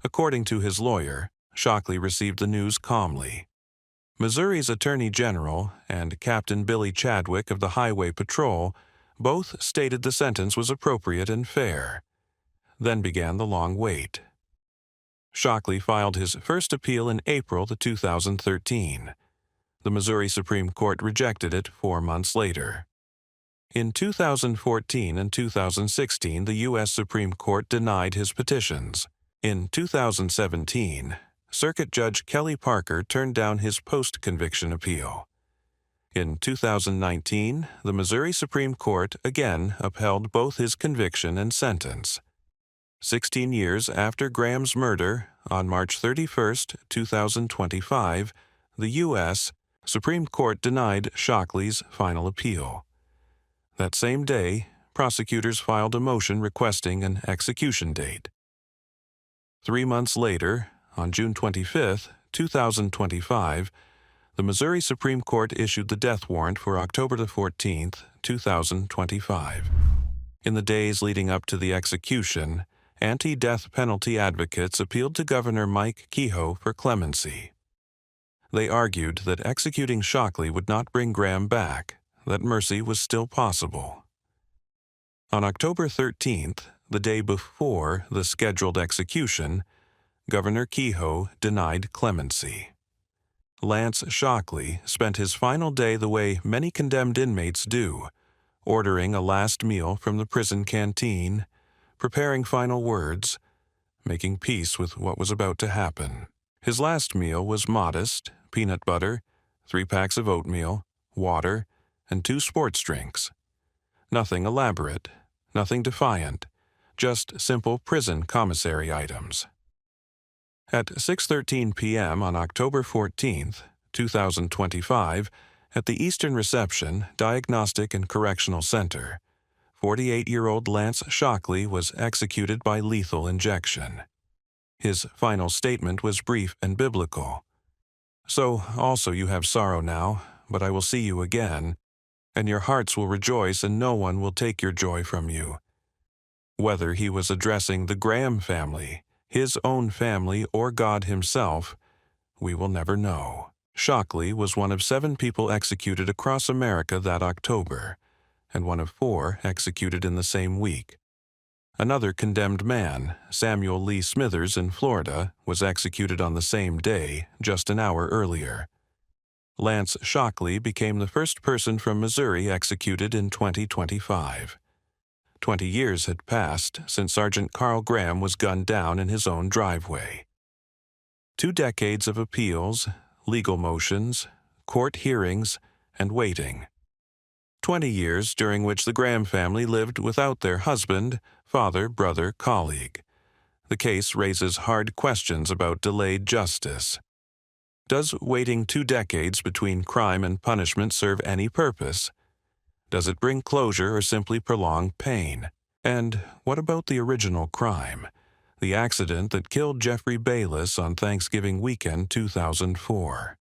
According to his lawyer, Shockley received the news calmly. Missouri's Attorney General and Captain Billy Chadwick of the Highway Patrol both stated the sentence was appropriate and fair. Then began the long wait. Shockley filed his first appeal in April 2013. The Missouri Supreme Court rejected it 4 months later. In 2014 and 2016, the U.S. Supreme Court denied his petitions. In 2017, Circuit Judge Kelly Parker turned down his post-conviction appeal. In 2019, the Missouri Supreme Court again upheld both his conviction and sentence. 16 years after Graham's murder, on March 31, 2025, the U.S. Supreme Court denied Shockley's final appeal. That same day, prosecutors filed a motion requesting an execution date. 3 months later, on June 25, 2025, the Missouri Supreme Court issued the death warrant for October 14, 2025. In the days leading up to the execution, anti-death penalty advocates appealed to Governor Mike Kehoe for clemency. They argued that executing Shockley would not bring Graham back, that mercy was still possible. On October 13th, the day before the scheduled execution, Governor Kehoe denied clemency. Lance Shockley spent his final day the way many condemned inmates do, ordering a last meal from the prison canteen, preparing final words, making peace with what was about to happen. His last meal was modest: peanut butter, 3 packs of oatmeal, water, and 2 sports drinks. Nothing elaborate, nothing defiant, just simple prison commissary items. At 6:13 p.m. on October 14th, 2025, at the Eastern Reception Diagnostic and Correctional Center, 48-year-old Lance Shockley was executed by lethal injection. His final statement was brief and biblical. "So also you have sorrow now, but I will see you again, and your hearts will rejoice, and no one will take your joy from you." Whether he was addressing the Graham family, his own family, or God himself, we will never know. Shockley was one of 7 people executed across America that October, and one of 4 executed in the same week. Another condemned man, Samuel Lee Smithers in Florida, was executed on the same day, just an hour earlier. Lance Shockley became the first person from Missouri executed in 2025. 20 years had passed since Sergeant Carl Graham was gunned down in his own driveway. 2 decades of appeals, legal motions, court hearings, and waiting. 20 years during which the Graham family lived without their husband, father, brother, colleague. The case raises hard questions about delayed justice. Does waiting 2 decades between crime and punishment serve any purpose? Does it bring closure or simply prolong pain? And what about the original crime, the accident that killed Jeffrey Bayless on Thanksgiving weekend 2004?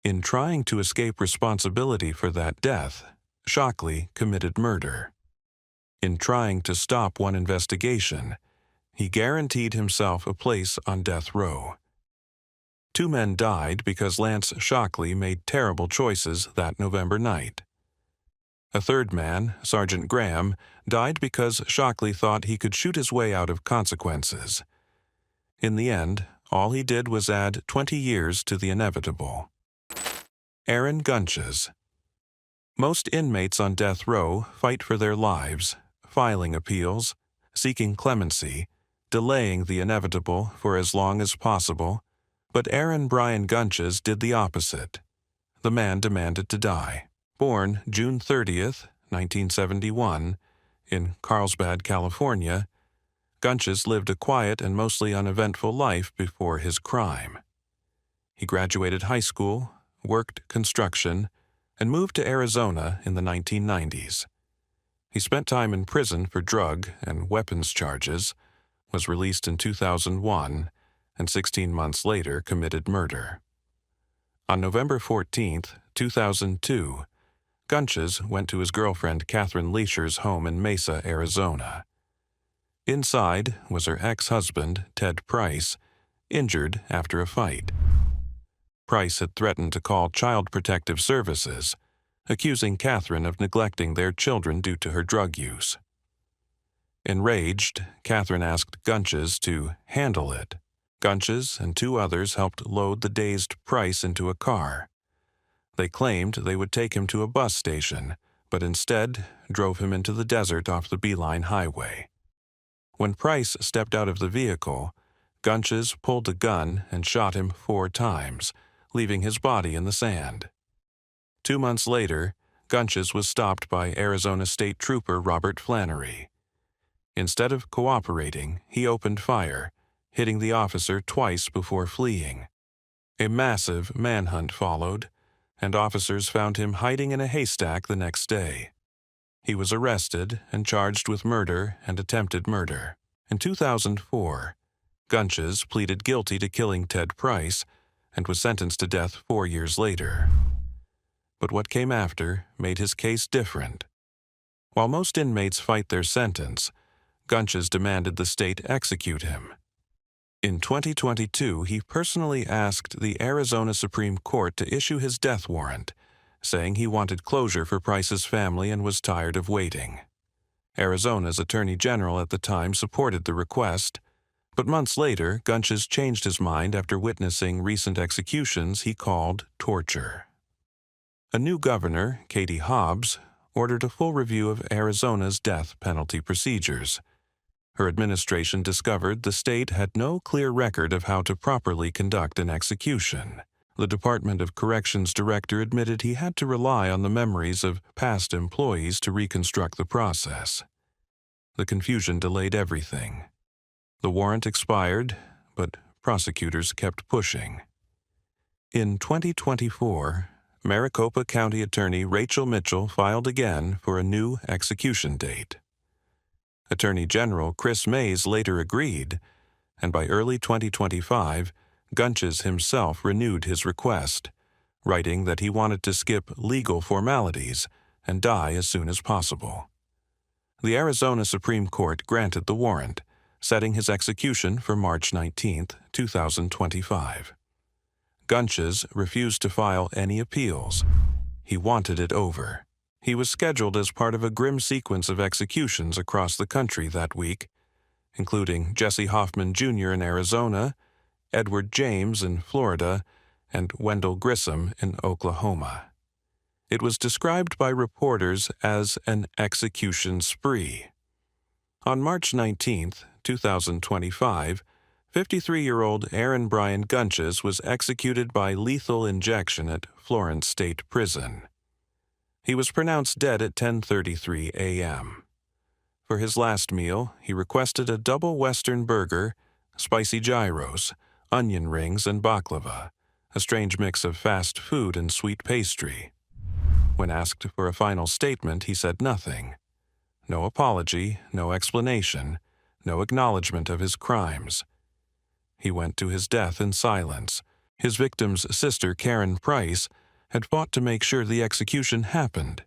In trying to escape responsibility for that death, Shockley committed murder. In trying to stop one investigation, he guaranteed himself a place on death row. 2 men died because Lance Shockley made terrible choices that November night. A 3rd man, Sergeant Graham, died because Shockley thought he could shoot his way out of consequences. In the end, all he did was add 20 years to the inevitable. Aaron Gunches. Most inmates on death row fight for their lives, filing appeals, seeking clemency, delaying the inevitable for as long as possible, but Aaron Brian Gunches did the opposite. The man demanded to die. Born June 30th, 1971, in Carlsbad, California, Gunches lived a quiet and mostly uneventful life before his crime. He graduated high school, worked construction, and moved to Arizona in the 1990s. He spent time in prison for drug and weapons charges, was released in 2001, and 16 months later committed murder. On November 14th, 2002, Gunches went to his girlfriend Catherine Leisher's home in Mesa, Arizona. Inside was her ex-husband, Ted Price, injured after a fight. Price had threatened to call Child Protective Services, accusing Catherine of neglecting their children due to her drug use. Enraged, Catherine asked Gunches to handle it. Gunches and 2 others helped load the dazed Price into a car. They claimed they would take him to a bus station, but instead drove him into the desert off the Beeline Highway. When Price stepped out of the vehicle, Gunches pulled a gun and shot him 4 times, leaving his body in the sand. 2 months later, Gunches was stopped by Arizona State Trooper Robert Flannery. Instead of cooperating, he opened fire, hitting the officer twice before fleeing. A massive manhunt followed, and officers found him hiding in a haystack the next day. He was arrested and charged with murder and attempted murder. In 2004, Gunches pleaded guilty to killing Ted Price and was sentenced to death 4 years later. But what came after made his case different. While most inmates fight their sentence, Gunches demanded the state execute him. In 2022, he personally asked the Arizona Supreme Court to issue his death warrant, saying he wanted closure for Price's family and was tired of waiting. Arizona's Attorney General at the time supported the request, but months later, Gunches changed his mind after witnessing recent executions he called torture. A new governor, Katie Hobbs, ordered a full review of Arizona's death penalty procedures. Her administration discovered the state had no clear record of how to properly conduct an execution. The Department of Corrections director admitted he had to rely on the memories of past employees to reconstruct the process. The confusion delayed everything. The warrant expired, but prosecutors kept pushing. In 2024, Maricopa County Attorney Rachel Mitchell filed again for a new execution date. Attorney General Chris Mays later agreed, and by early 2025, Gunches himself renewed his request, writing that he wanted to skip legal formalities and die as soon as possible. The Arizona Supreme Court granted the warrant, setting his execution for March 19, 2025. Gunches refused to file any appeals. He wanted it over. He was scheduled as part of a grim sequence of executions across the country that week, including Jesse Hoffman Jr. in Arizona, Edward James in Florida, and Wendell Grissom in Oklahoma. It was described by reporters as an execution spree. On March 19, 2025, 53-year-old Aaron Brian Gunches was executed by lethal injection at Florence State Prison. He was pronounced dead at 10:33 a.m. For his last meal, he requested a double Western burger, spicy gyros, onion rings, and baklava, a strange mix of fast food and sweet pastry. When asked for a final statement, he said nothing. No apology, no explanation, no acknowledgement of his crimes. He went to his death in silence. His victim's sister, Karen Price, had fought to make sure the execution happened.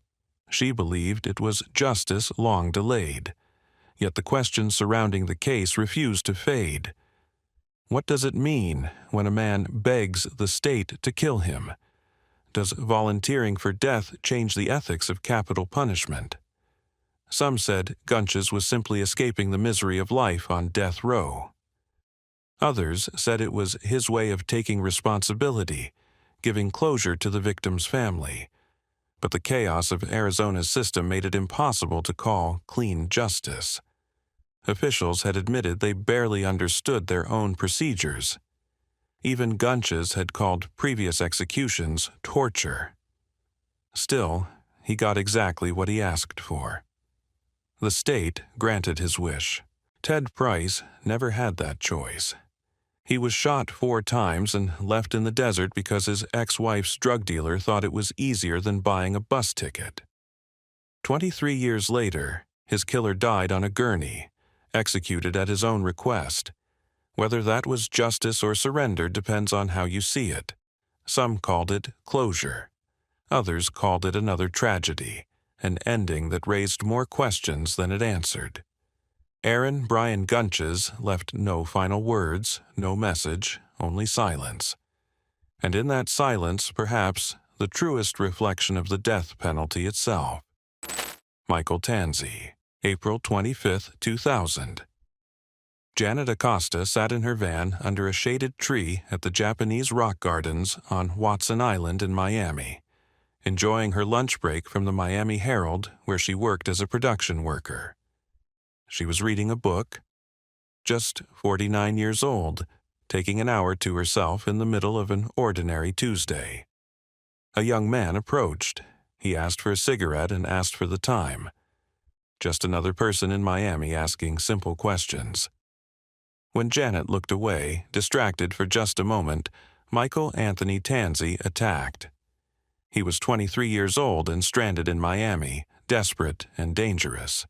She believed it was justice long delayed. Yet the questions surrounding the case refused to fade. What does it mean when a man begs the state to kill him? Does volunteering for death change the ethics of capital punishment? Some said Gunches was simply escaping the misery of life on death row. Others said it was his way of taking responsibility, giving closure to the victim's family. But the chaos of Arizona's system made it impossible to call clean justice. Officials had admitted they barely understood their own procedures. Even Gunches had called previous executions torture. Still, he got exactly what he asked for. The state granted his wish. Ted Price never had that choice. He was shot 4 times and left in the desert because his ex-wife's drug dealer thought it was easier than buying a bus ticket. 23 years later, his killer died on a gurney, executed at his own request. Whether that was justice or surrender depends on how you see it. Some called it closure. Others called it another tragedy, an ending that raised more questions than it answered. Aaron Brian Gunches left no final words, no message, only silence. And in that silence, perhaps, the truest reflection of the death penalty itself. Michael Tansey, April 25, 2000. Janet Acosta sat in her van under a shaded tree at the Japanese Rock Gardens on Watson Island in Miami, enjoying her lunch break from the Miami Herald, where she worked as a production worker. She was reading a book, just 49 years old, taking an hour to herself in the middle of an ordinary Tuesday. A young man approached. He asked for a cigarette and asked for the time. Just another person in Miami asking simple questions. When Janet looked away, distracted for just a moment, Michael Anthony Tansey attacked. He was 23 years old and stranded in Miami, desperate and dangerous.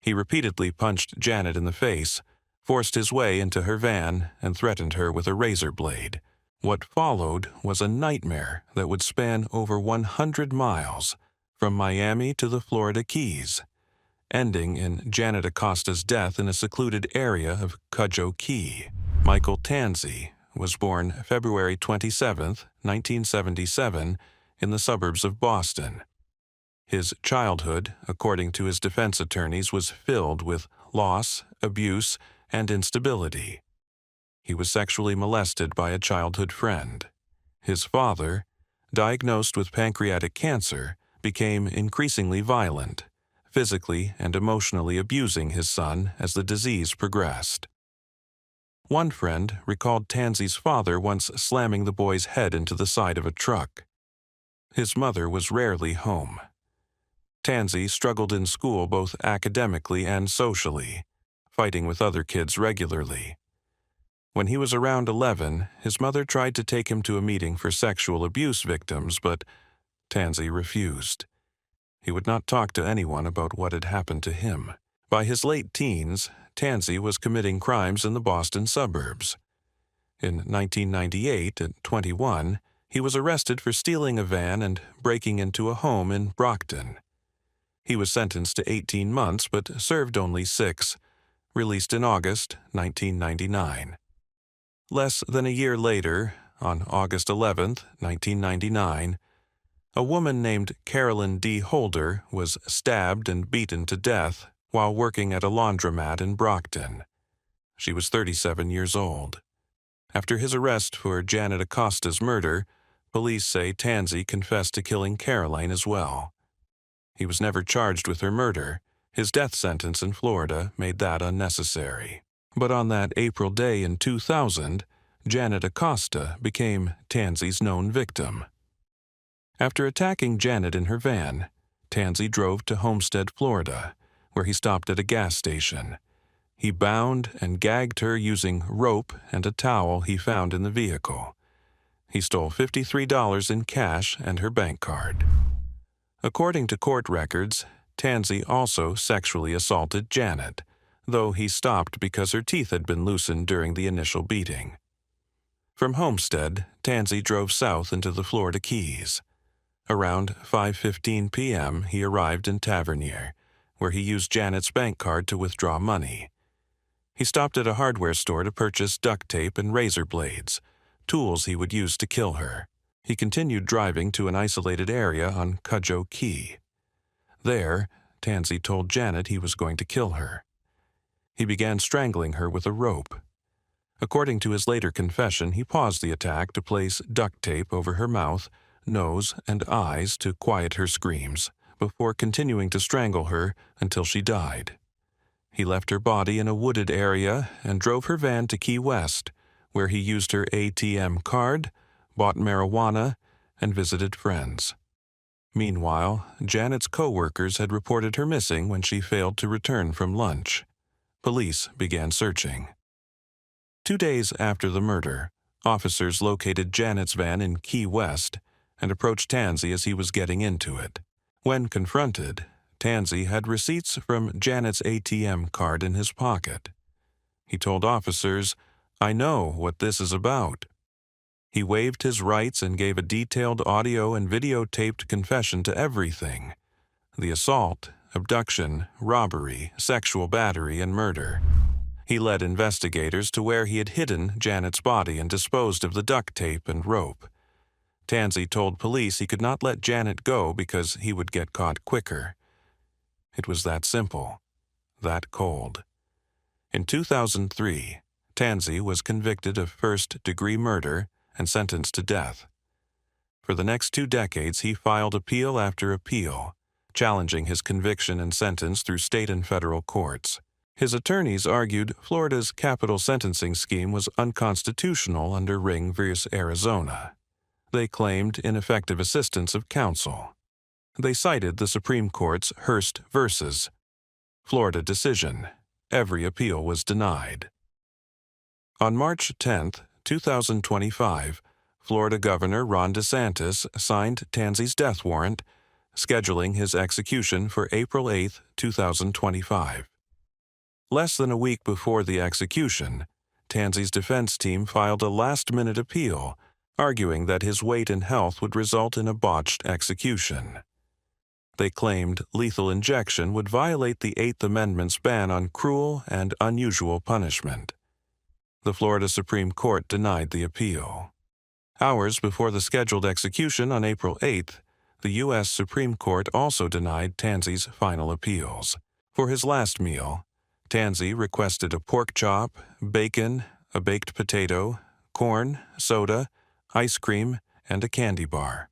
He repeatedly punched Janet in the face, forced his way into her van, and threatened her with a razor blade. What followed was a nightmare that would span over 100 miles, from Miami to the Florida Keys. ending in Janet Acosta's death in a secluded area of Cudjoe Key. Michael Tansey was born February 27, 1977, in the suburbs of Boston. His childhood, according to his defense attorneys, was filled with loss, abuse, and instability. He was sexually molested by a childhood friend. His father, diagnosed with pancreatic cancer, became increasingly violent, physically and emotionally abusing his son as the disease progressed. One friend recalled Tansey's father once slamming the boy's head into the side of a truck. His mother was rarely home. Tansey struggled in school both academically and socially, fighting with other kids regularly. When he was around 11, his mother tried to take him to a meeting for sexual abuse victims, but Tansey refused. He would not talk to anyone about what had happened to him. By his late teens, Tansey was committing crimes in the Boston suburbs. In 1998, at 21, he was arrested for stealing a van and breaking into a home in Brockton. He was sentenced to 18 months but served only 6, released in August 1999. Less than a year later, on August 11, 1999, a woman named Carolyn D. Holder was stabbed and beaten to death while working at a laundromat in Brockton. She was 37 years old. After his arrest for Janet Acosta's murder, police say Tansey confessed to killing Caroline as well. He was never charged with her murder. His death sentence in Florida made that unnecessary. But on that April day in 2000, Janet Acosta became Tansey's known victim. After attacking Janet in her van, Tansey drove to Homestead, Florida, where he stopped at a gas station. He bound and gagged her using rope and a towel he found in the vehicle. He stole $53 in cash and her bank card. According to court records, Tansey also sexually assaulted Janet, though he stopped because her teeth had been loosened during the initial beating. From Homestead, Tansey drove south into the Florida Keys. Around 5:15 p.m., he arrived in Tavernier, where he used Janet's bank card to withdraw money. He stopped at a hardware store to purchase duct tape and razor blades, tools he would use to kill her. He continued driving to an isolated area on Cudjoe Key. There, Tansey told Janet he was going to kill her. He began strangling her with a rope. According to his later confession, he paused the attack to place duct tape over her mouth, nose, and eyes to quiet her screams, before continuing to strangle her until she died. He left her body in a wooded area and drove her van to Key West, where he used her ATM card, bought marijuana, and visited friends. Meanwhile, Janet's co-workers had reported her missing when she failed to return from lunch. Police began searching. 2 days after the murder, officers located Janet's van in Key West and approached Tansey as he was getting into it. When confronted, Tansey had receipts from Janet's ATM card in his pocket. He told officers, "I know what this is about." He waived his rights and gave a detailed audio and videotaped confession to everything: the assault, abduction, robbery, sexual battery, and murder. He led investigators to where he had hidden Janet's body and disposed of the duct tape and rope. Tansey told police he could not let Janet go because he would get caught quicker. It was that simple, that cold. In 2003, Tansey was convicted of first-degree murder and sentenced to death. For the next 2 decades, he filed appeal after appeal, challenging his conviction and sentence through state and federal courts. His attorneys argued Florida's capital sentencing scheme was unconstitutional under Ring v. Arizona. They claimed ineffective assistance of counsel. They cited the Supreme Court's Hurst v. Florida decision. Every appeal was denied. On March 10, 2025, Florida Governor Ron DeSantis signed Tansey's death warrant, scheduling his execution for April 8, 2025. Less than a week before the execution, Tansey's defense team filed a last-minute appeal, arguing that his weight and health would result in a botched execution. They claimed lethal injection would violate the Eighth Amendment's ban on cruel and unusual punishment. The Florida Supreme Court denied the appeal. Hours before the scheduled execution on April 8th, the U.S. Supreme Court also denied Tansey's final appeals. For his last meal, Tansey requested a pork chop, bacon, a baked potato, corn, soda, ice cream, and a candy bar.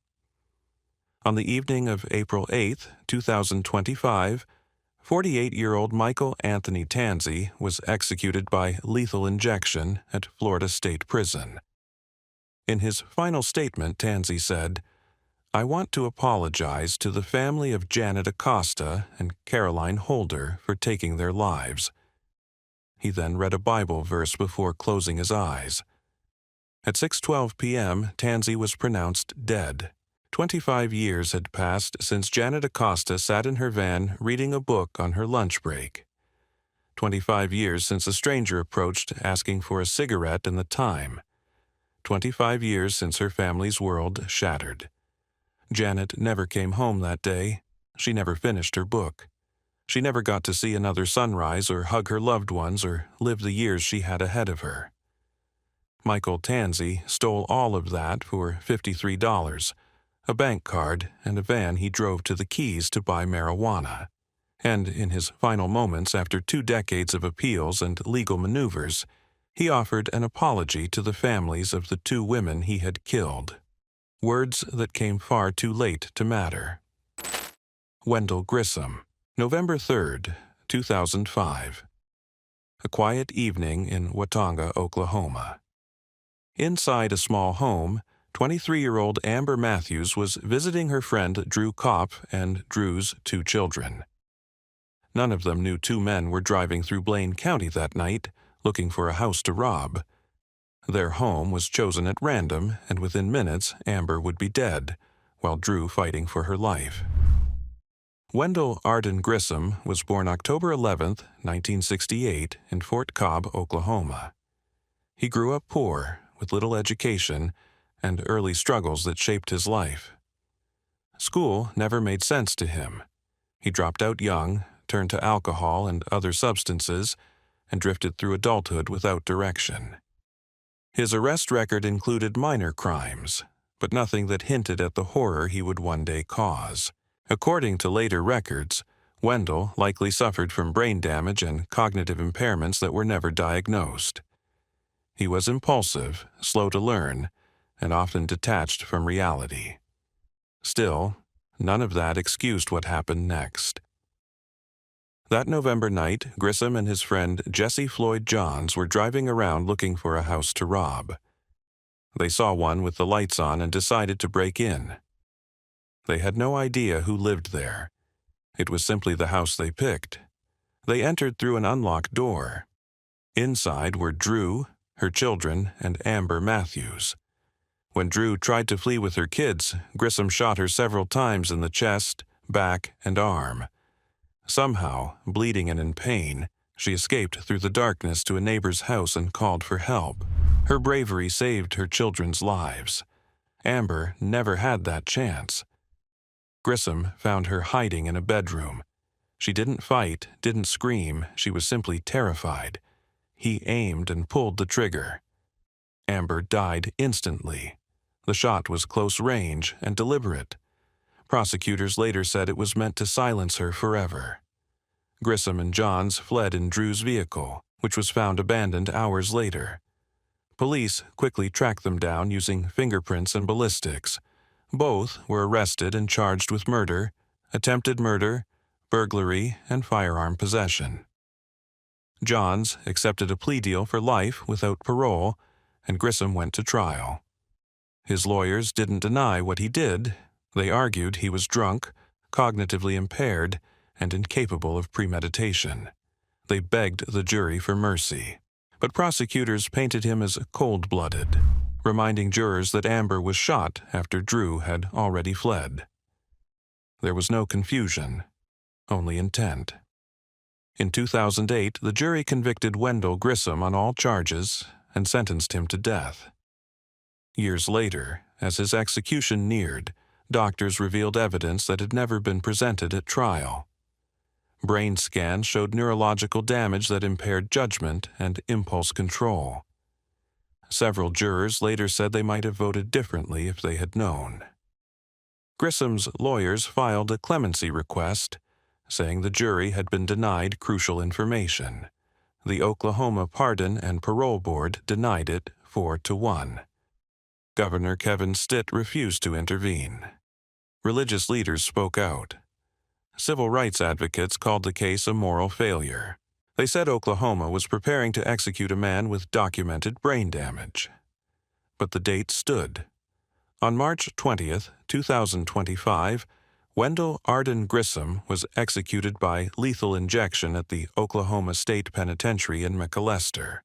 On the evening of April 8, 2025, 48-year-old Michael Anthony Tansey was executed by lethal injection at Florida State Prison. In his final statement, Tansey said, "I want to apologize to the family of Janet Acosta and Caroline Holder for taking their lives." He then read a Bible verse before closing his eyes. At 6:12 p.m., Tansey was pronounced dead. 25 years had passed since Janet Acosta sat in her van reading a book on her lunch break. 25 years since a stranger approached asking for a cigarette in the Time. 25 years since her family's world shattered. Janet never came home that day. She never finished her book. She never got to see another sunrise or hug her loved ones or live the years she had ahead of her. Michael Tansey stole all of that for $53, a bank card, and a van he drove to the Keys to buy marijuana. And in his final moments after 2 decades of appeals and legal maneuvers, he offered an apology to the families of the 2 women he had killed. Words that came far too late to matter. Wendell Grissom, November 3, 2005. A quiet evening in Watonga, Oklahoma. Inside a small home, 23-year-old Amber Matthews was visiting her friend Drew Kopp and Drew's 2 children. None of them knew 2 men were driving through Blaine County that night, looking for a house to rob. Their home was chosen at random, and within minutes Amber would be dead, while Drew fighting for her life. Wendell Arden Grissom was born October 11, 1968, in Fort Cobb, Oklahoma. He grew up poor, with little education, and early struggles that shaped his life. School never made sense to him. He dropped out young, turned to alcohol and other substances, and drifted through adulthood without direction. His arrest record included minor crimes, but nothing that hinted at the horror he would one day cause. According to later records, Wendell likely suffered from brain damage and cognitive impairments that were never diagnosed. He was impulsive, slow to learn, and often detached from reality. Still, none of that excused what happened next. That November night, Grissom and his friend Jesse Floyd Johns were driving around looking for a house to rob. They saw one with the lights on and decided to break in. They had no idea who lived there. It was simply the house they picked. They entered through an unlocked door. Inside were Drew, her children, and Amber Matthews. When Drew tried to flee with her kids, Grissom shot her several times in the chest, back, and arm. Somehow, bleeding and in pain, she escaped through the darkness to a neighbor's house and called for help. Her bravery saved her children's lives. Amber never had that chance. Grissom found her hiding in a bedroom. She didn't fight, didn't scream, she was simply terrified. He aimed and pulled the trigger. Amber died instantly. The shot was close range and deliberate. Prosecutors later said it was meant to silence her forever. Grissom and Johns fled in Drew's vehicle, which was found abandoned hours later. Police quickly tracked them down using fingerprints and ballistics. Both were arrested and charged with murder, attempted murder, burglary, and firearm possession. Johns accepted a plea deal for life without parole, and Grissom went to trial. His lawyers didn't deny what he did. They argued he was drunk, cognitively impaired, and incapable of premeditation. They begged the jury for mercy. But prosecutors painted him as cold-blooded, reminding jurors that Amber was shot after Drew had already fled. There was no confusion, only intent. In 2008, the jury convicted Wendell Grissom on all charges and sentenced him to death. Years later, as his execution neared, doctors revealed evidence that had never been presented at trial. Brain scans showed neurological damage that impaired judgment and impulse control. Several jurors later said they might have voted differently if they had known. Grissom's lawyers filed a clemency request, saying the jury had been denied crucial information. The Oklahoma Pardon and Parole Board denied it 4-1. Governor Kevin Stitt refused to intervene. Religious leaders spoke out. Civil rights advocates called the case a moral failure. They said Oklahoma was preparing to execute a man with documented brain damage. But the date stood. On March 20, 2025, Wendell Arden Grissom was executed by lethal injection at the Oklahoma State Penitentiary in McAlester.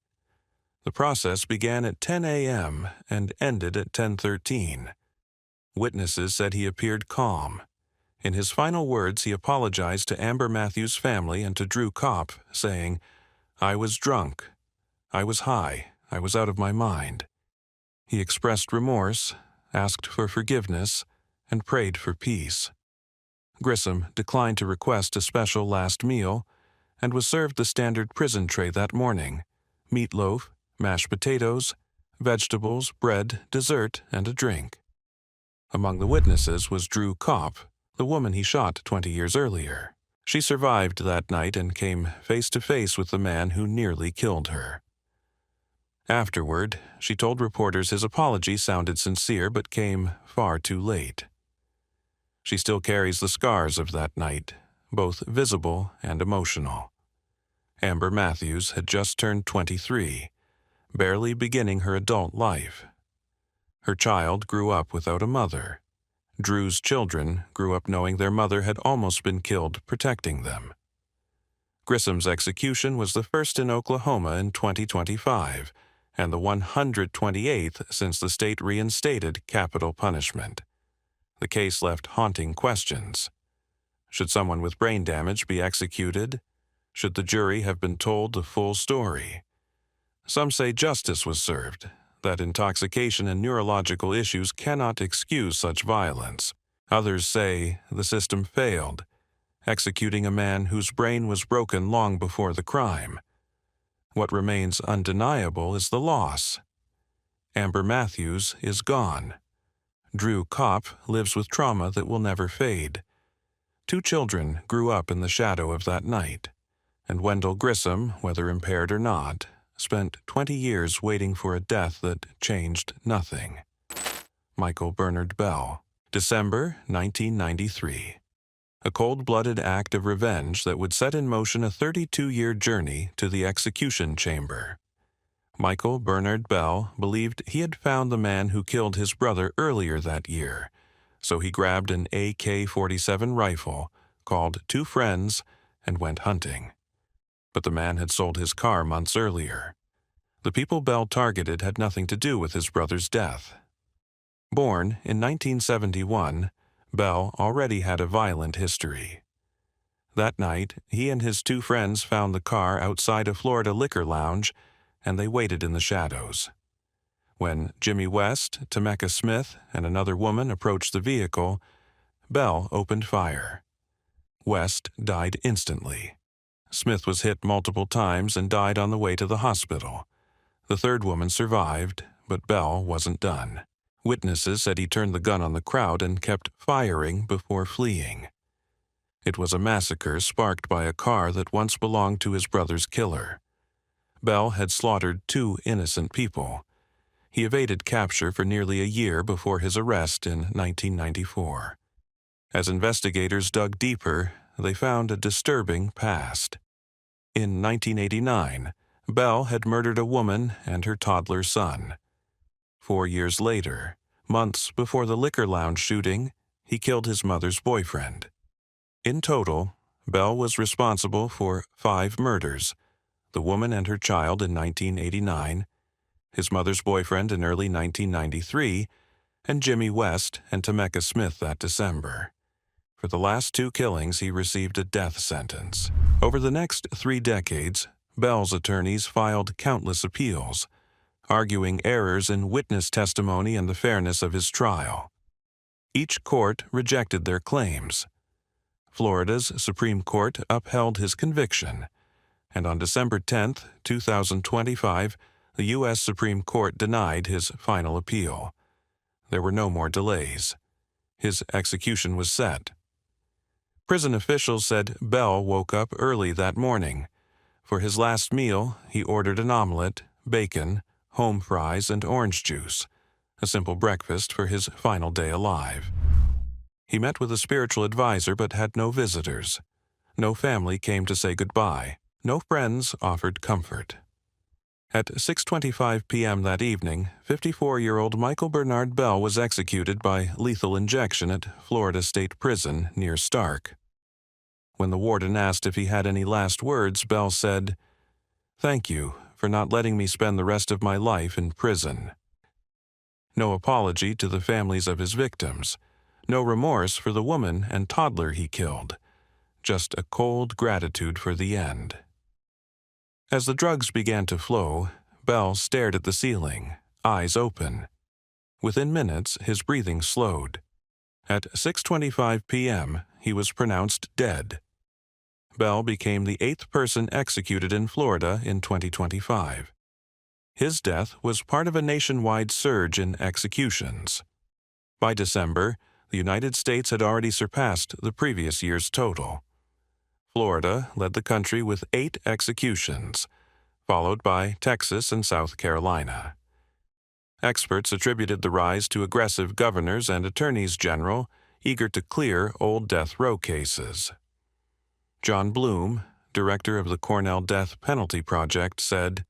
The process began at 10 a.m. and ended at 10:13. Witnesses said he appeared calm. In his final words, he apologized to Amber Matthews' family and to Drew Kopp, saying, "I was drunk. I was high. I was out of my mind." He expressed remorse, asked for forgiveness, and prayed for peace. Grissom declined to request a special last meal and was served the standard prison tray that morning: meatloaf, mashed potatoes, vegetables, bread, dessert, and a drink. Among the witnesses was Drew Kopp, the woman he shot 20 years earlier. She survived that night and came face to face with the man who nearly killed her. Afterward, she told reporters his apology sounded sincere but came far too late. She still carries the scars of that night, both visible and emotional. Amber Matthews had just turned 23, barely beginning her adult life. Her child grew up without a mother. Drew's children grew up knowing their mother had almost been killed protecting them. Grissom's execution was the first in Oklahoma in 2025, and the 128th since the state reinstated capital punishment. The case left haunting questions. Should someone with brain damage be executed? Should the jury have been told the full story? Some say justice was served, that intoxication and neurological issues cannot excuse such violence. Others say the system failed, executing a man whose brain was broken long before the crime. What remains undeniable is the loss. Amber Matthews is gone. Drew Kopp lives with trauma that will never fade. 2 children grew up in the shadow of that night, and Wendell Grissom, whether impaired or not, spent 20 years waiting for a death that changed nothing. Michael Bernard Bell, December 1993. A cold-blooded act of revenge that would set in motion a 32-year journey to the execution chamber. Michael Bernard Bell believed he had found the man who killed his brother earlier that year, so he grabbed an AK-47 rifle, called 2 friends, and went hunting. But the man had sold his car months earlier. The people Bell targeted had nothing to do with his brother's death. Born in 1971, Bell already had a violent history. That night, he and his 2 friends found the car outside a Florida liquor lounge, and they waited in the shadows. When Jimmy West, Tameka Smith, and another woman approached the vehicle, Bell opened fire. West died instantly. Smith was hit multiple times and died on the way to the hospital. The 3rd woman survived, but Bell wasn't done. Witnesses said he turned the gun on the crowd and kept firing before fleeing. It was a massacre sparked by a car that once belonged to his brother's killer. Bell had slaughtered 2 innocent people. He evaded capture for nearly a year before his arrest in 1994. As investigators dug deeper, they found a disturbing past. In 1989, Bell had murdered a woman and her toddler son. 4 years later, months before the liquor lounge shooting, he killed his mother's boyfriend. In total, Bell was responsible for 5 murders: the woman and her child in 1989, his mother's boyfriend in early 1993, and Jimmy West and Tameka Smith that December. For the last 2 killings, he received a death sentence. Over the next 3 decades, Bell's attorneys filed countless appeals, arguing errors in witness testimony and the fairness of his trial. Each court rejected their claims. Florida's Supreme Court upheld his conviction, and on December 10, 2025, the U.S. Supreme Court denied his final appeal. There were no more delays. His execution was set. Prison officials said Bell woke up early that morning. For his last meal, he ordered an omelet, bacon, home fries, and orange juice, a simple breakfast for his final day alive. He met with a spiritual advisor but had no visitors. No family came to say goodbye. No friends offered comfort. At 6:25 p.m. that evening, 54-year-old Michael Bernard Bell was executed by lethal injection at Florida State Prison near Stark. When the warden asked if he had any last words, Bell said, "Thank you for not letting me spend the rest of my life in prison." No apology to the families of his victims. No remorse for the woman and toddler he killed. Just a cold gratitude for the end. As the drugs began to flow, Bell stared at the ceiling, eyes open. Within minutes, his breathing slowed. At 6:25 p.m., he was pronounced dead. Bell became the 8th person executed in Florida in 2025. His death was part of a nationwide surge in executions. By December, the United States had already surpassed the previous year's total. Florida led the country with 8 executions, followed by Texas and South Carolina. Experts attributed the rise to aggressive governors and attorneys general eager to clear old death row cases. John Bloom, director of the Cornell Death Penalty Project, said,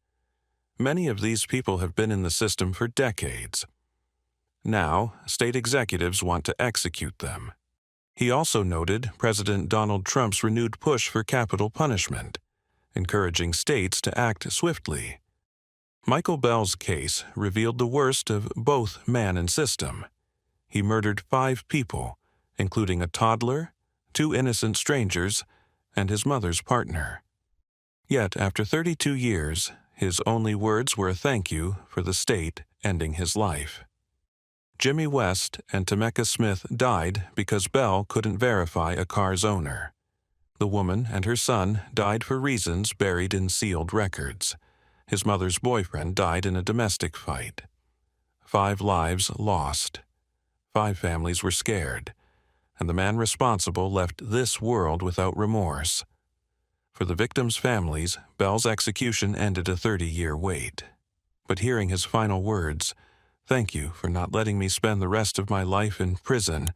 "Many of these people have been in the system for decades. Now, state executives want to execute them." He also noted President Donald Trump's renewed push for capital punishment, encouraging states to act swiftly. Michael Bell's case revealed the worst of both man and system. He murdered 5 people, including a toddler, 2 innocent strangers, and his mother's partner. Yet, after 32 years, his only words were a thank you for the state ending his life. Jimmy West and Tameka Smith died because Bell couldn't verify a car's owner. The woman and her son died for reasons buried in sealed records. His mother's boyfriend died in a domestic fight. 5 lives lost. 5 families were scared, and the man responsible left this world without remorse. For the victims' families, Bell's execution ended a 30-year wait. But hearing his final words, "Thank you for not letting me spend the rest of my life in prison,"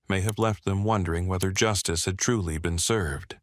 may have left them wondering whether justice had truly been served.